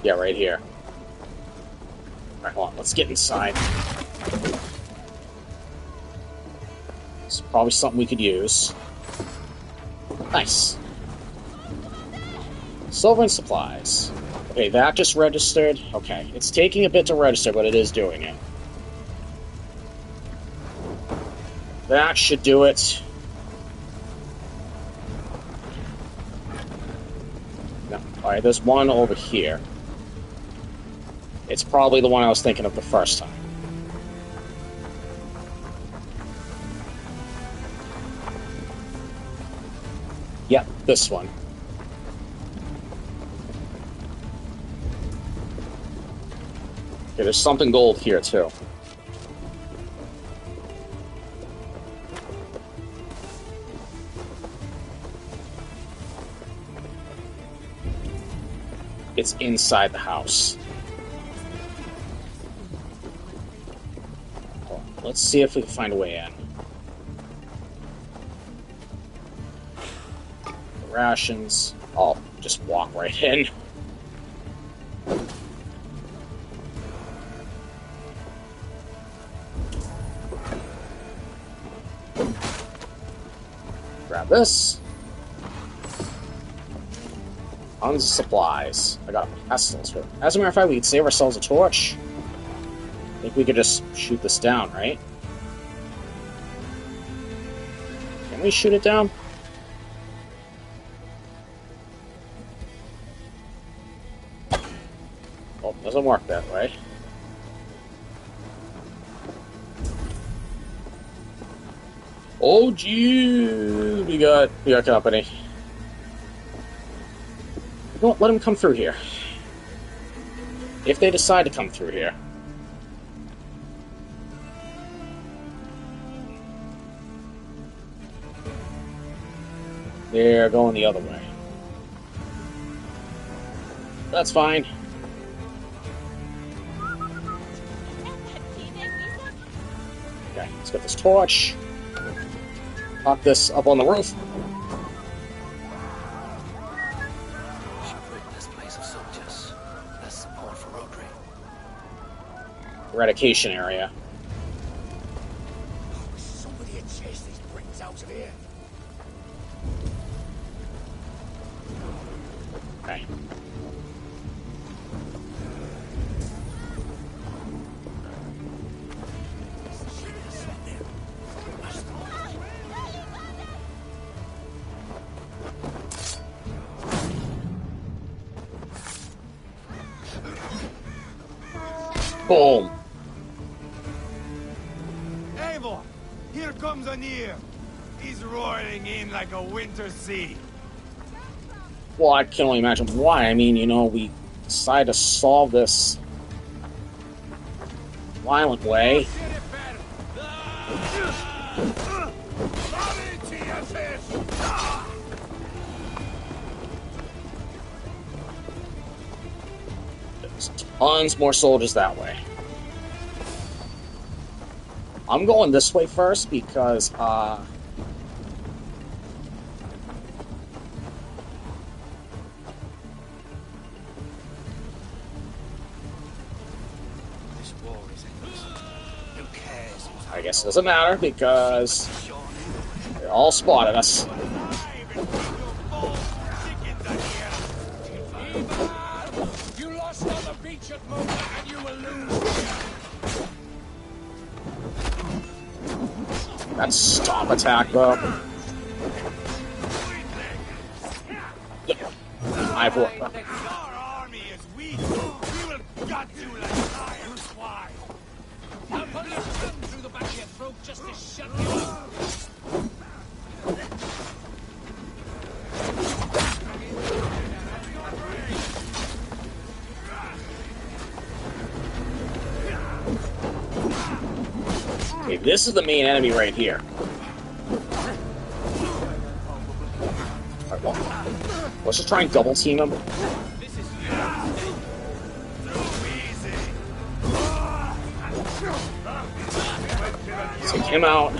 Yeah, right here. Alright, hold on. Let's get inside. It's probably something we could use. Nice. Silver and supplies. Okay, that just registered. Okay, it's taking a bit to register, but it is doing it. That should do it. No. Alright, there's one over here. It's probably the one I was thinking of the first time. Yep, this one. Okay, there's something gold here, too. It's inside the house. Let's see if we can find a way in. Rations. I'll just walk right in. Grab this. Tons of supplies. I got a pestle too. As a matter of fact, we could save ourselves a torch. I think we could just shoot this down, right? Can we shoot it down? Oh, doesn't work that way. Oh, gee, we got company. Don't let them come through here. If they decide to come through here. They're going the other way. That's fine. Okay, let's get this torch. Pop this up on the roof. Eradication area. Somebody had chased these bricks out of here. Okay. Boom. Eivor, here comes Anir. He's roaring in like a winter sea. Well, I can only imagine why. I mean, you know, we decided to solve this violent way. There's tons more soldiers that way. I'm going this way first because, I guess it doesn't matter because they all spotted us. You lost on the beach at Mocha, and you will lose. That stop attack, though. I've worked. Our army is weak. We will gut you like lions. Why? I'll put a gun through the back of your throat just to shut you up. Okay, this is the main enemy right here. Alright, well, let's just try and double team him. Take him out.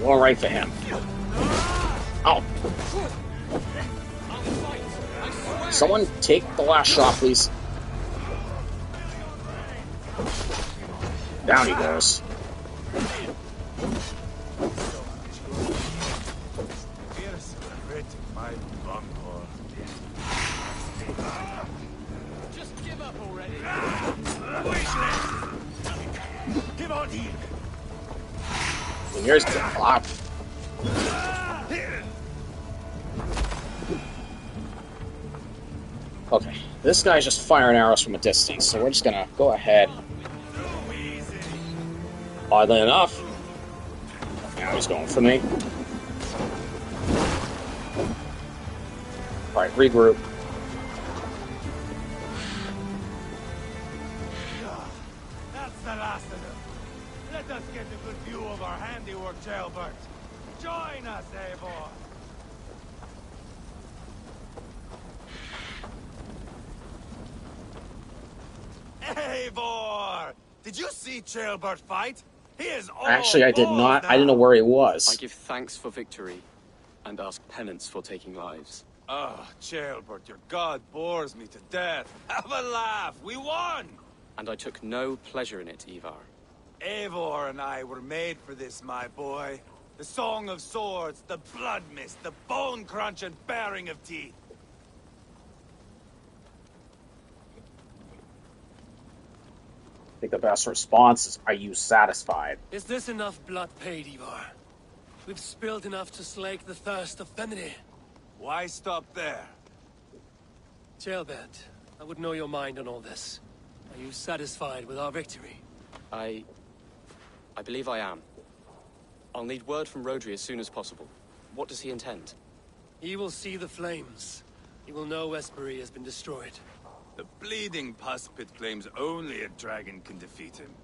Going right for him. Oh. Someone take the last shot, please. Down he goes. Just give up already. Give on here. And here's the flop. Okay, this guy's just firing arrows from a distance, so we're just gonna go ahead. Oddly enough, now he's going for me. Alright, regroup. That's the last of them. Let us get a good view of our handiwork, Jailbird. Join us, Eivor. Eivor! Did you see Jailbird fight? He is all Actually, I did not. now. I didn't know where he was. I give thanks for victory, and ask penance for taking lives. Oh, Jailbird, your god bores me to death. Have a laugh. We won! And I took no pleasure in it, Ivar. Eivor and I were made for this, my boy. The song of swords, the blood mist, the bone crunch and baring of teeth. I think the best response is, are you satisfied? Is this enough blood paid, Ivar? We've spilled enough to slake the thirst of Feminine. Why stop there? Jailbird, I would know your mind on all this. Are you satisfied with our victory? I believe I am. I'll need word from Rodri as soon as possible. What does he intend? He will see the flames. He will know Espery has been destroyed. The bleeding pus pit claims only a dragon can defeat him.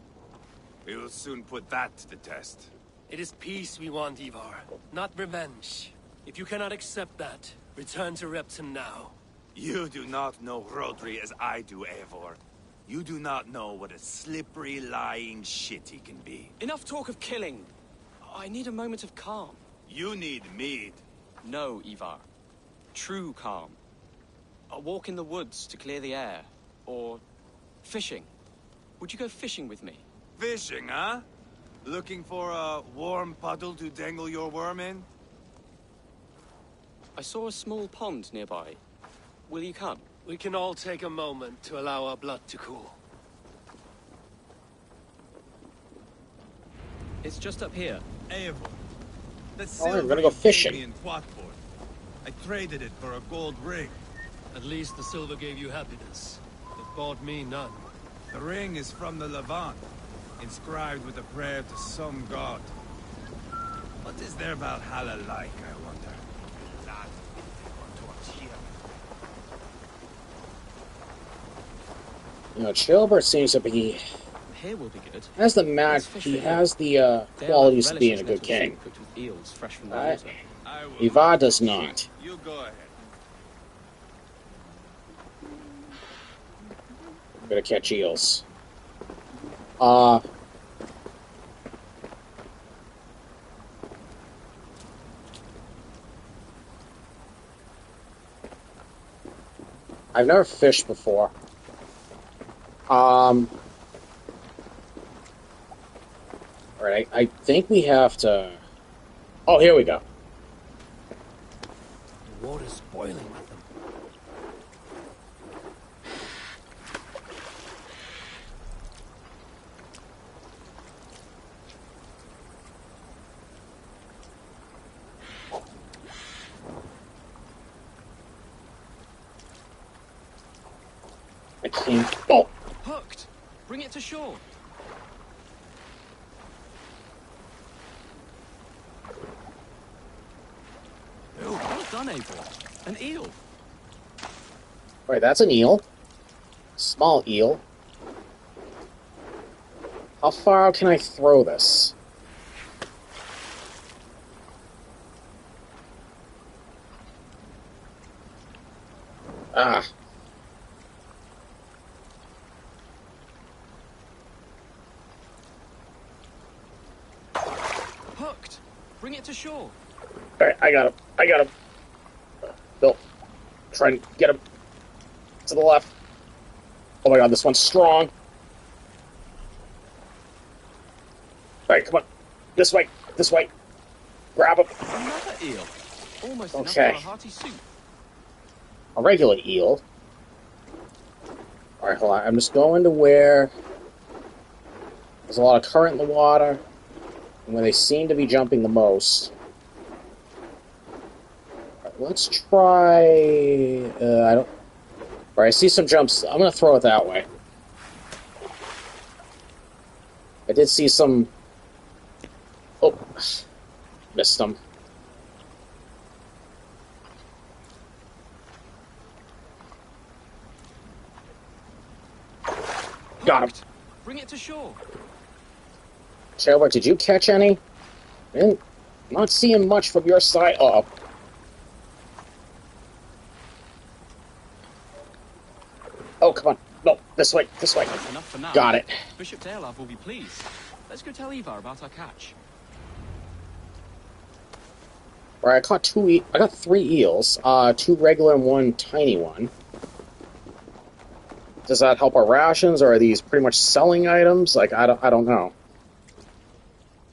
We will soon put that to the test. It is peace we want, Ivar, not revenge. If you cannot accept that, return to Repton now. You do not know Rodri as I do, Eivor. You do not know what a slippery, lying shit he can be. Enough talk of killing. I need a moment of calm. You need mead. No, Ivar. True calm. A walk in the woods to clear the air. Or fishing. Would you go fishing with me? Fishing, huh? Looking for a warm puddle to dangle your worm in? I saw a small pond nearby. Will you come? We can all take a moment to allow our blood to cool. It's just up here. Eivor. The we're gonna go fishing. in Quatford. I traded it for a gold ring. At least the silver gave you happiness. It bought me none. The ring is from the Levant, inscribed with a prayer to some god. What is their Valhalla like, I wonder? You know, Chilbert seems to be... Here will be good. Has the he has the qualities of being a good king. Cooked with eels fresh from the water. Ivar does not. You go ahead. I'm gonna catch eels. I've never fished before. Alright, I think we have to... Oh, here we go. The water's boiling with them. I can't... Oh! Hooked! Bring it to shore. Oh, well done, Eivor. An eel. Alright, that's an eel. Small eel. How far can I throw this? Ah. Hooked! Bring it to shore. Alright, I got him. Bill, try and get him. To the left. Oh my god, this one's strong. Alright, come on. This way. This way. Grab him. Another eel. Almost enough Okay. for a hearty soup. A regular eel. Alright, hold on. I'm just going to where there's a lot of current in the water, and where they seem to be jumping the most. Alright, let's try... I don't... Alright, I see some jumps. I'm going to throw it that way. I did see some... Oh. Missed them. Got him. Bring it to shore. Tailbert, did you catch any? I'm not seeing much from your side. Uh-oh. Oh, come on. No, this way, this way. That's enough for now. Got it. Bishop Daelov will be pleased. Let's go tell Ivar about our catch. Alright, I caught I got 3 eels. 2 regular and 1 tiny one. Does that help our rations, or are these pretty much selling items? Like, I don't know.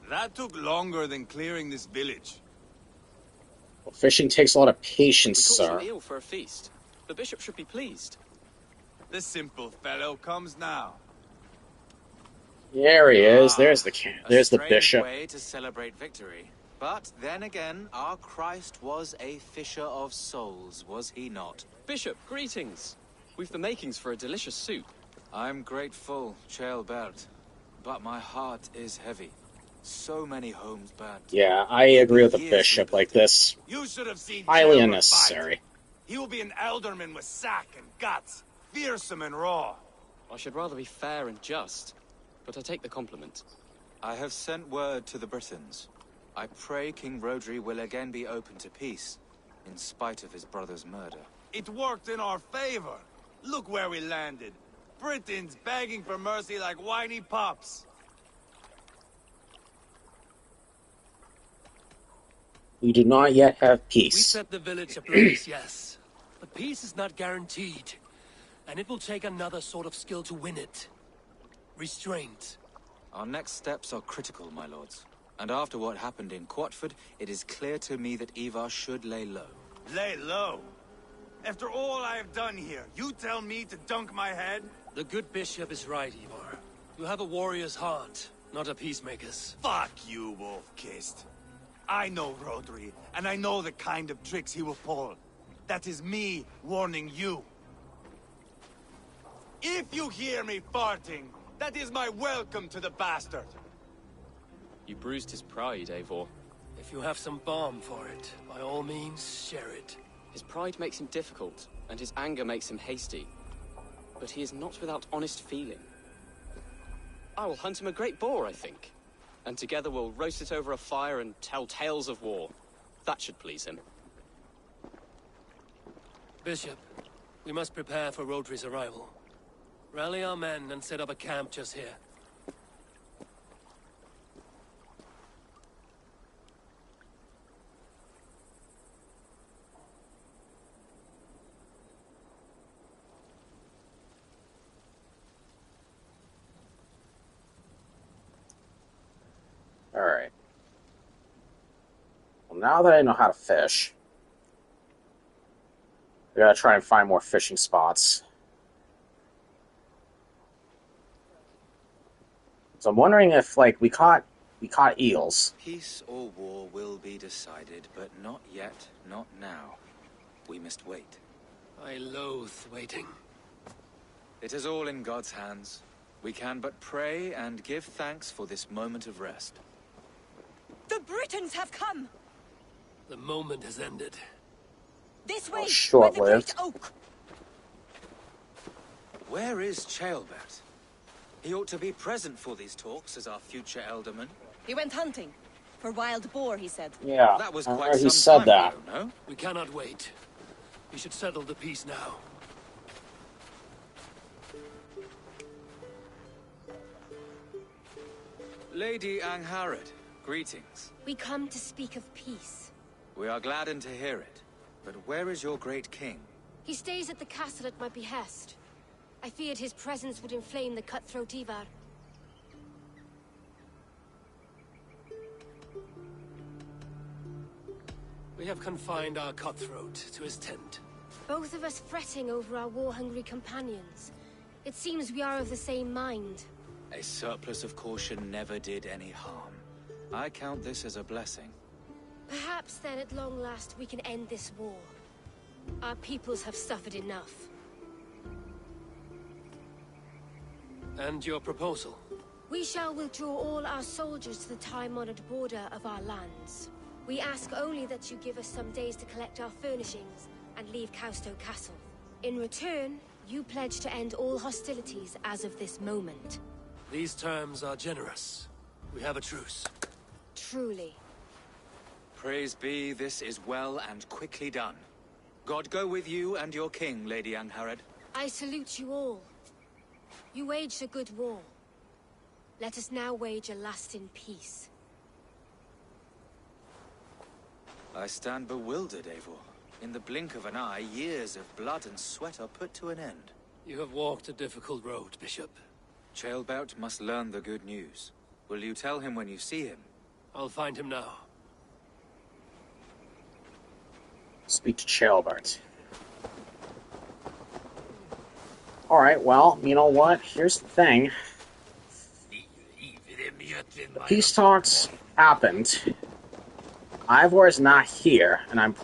That took longer than clearing this village. Well, fishing takes a lot of patience, We caught sir. some eel for a feast. The bishop should be pleased. The simple fellow comes now. There he is. There's the A strange bishop. way to celebrate victory. But then again, our Christ was a fisher of souls, was he not? Bishop, greetings. We've the makings for a delicious soup. I'm grateful, Chaelbert, but my heart is heavy. So many homes burnt. Yeah, I agree with the bishop. Like this, You should have seen highly Chelmer unnecessary. fight. He will be an alderman with sack and guts, fearsome and raw. I should rather be fair and just, but I take the compliment. I have sent word to the Britons. I pray King Rodri will again be open to peace, in spite of his brother's murder. It worked in our favor. Look where we landed. Britons begging for mercy like whiny pups. We do not yet have We peace. set the village ablaze, yes. But peace is not guaranteed. And it will take another sort of skill to win it. Restraint. Our next steps are critical, my lords. And after what happened in Quatford, it is clear to me that Ivar should lay low. Lay low. After all I have done here, you tell me to dunk my head? The good bishop is right, Ivar. You have a warrior's heart, not a peacemaker's. Fuck you, Wolf-Kissed. I know Rodri, and I know the kind of tricks he will pull. That is me warning you. If you hear me farting, that is my welcome to the bastard. You bruised his pride, Eivor. If you have some balm for it, by all means, share it. His pride makes him difficult, and his anger makes him hasty. But he is not without honest feeling. I will hunt him a great boar, I think. And together we'll roast it over a fire and tell tales of war. That should please him. Bishop, we must prepare for Rodri's arrival. Rally our men and set up a camp just here. Alright. Well, now that I know how to fish, I gotta try and find more fishing spots. So I'm wondering if, like, we caught eels. Peace or war will be decided, but not yet, not now. We must wait. I loathe waiting. It is all in God's hands. We can but pray and give thanks for this moment of rest. The Britons have come! The moment has ended. This way, by the short-lived. great oak! Where is Chaelbert? He ought to be present for these talks as our future elderman. He went hunting. For wild boar, he said. Yeah, That was I quite remember he some said time that. ago, no? We cannot wait. We should settle the peace now. Lady Angharad, greetings. We come to speak of peace. We are gladdened to hear it. But where is your great king? He stays at the castle at my behest. I feared his presence would inflame the cutthroat Ivar. We have confined our cutthroat to his tent. Both of us fretting over our war-hungry companions. It seems we are of the same mind. A surplus of caution never did any harm. I count this as a blessing. Perhaps then at long last we can end this war. Our peoples have suffered enough. And your proposal? We shall withdraw all our soldiers to the time-honored border of our lands. We ask only that you give us some days to collect our furnishings and leave Causto Castle. In return, you pledge to end all hostilities as of this moment. These terms are generous. We have a truce. Truly. Praise be, this is well and quickly done. God go with you and your king, Lady Angharad. I salute you all. You waged a good war. Let us now wage a lasting peace. I stand bewildered, Eivor. In the blink of an eye, years of blood and sweat are put to an end. You have walked a difficult road, Bishop. Ceolbert must learn the good news. Will you tell him when you see him? I'll find him now. Speak to Ceolbert. Alright, well, you know what? Here's the thing. The peace talks happened. Ivor is not here, and I'm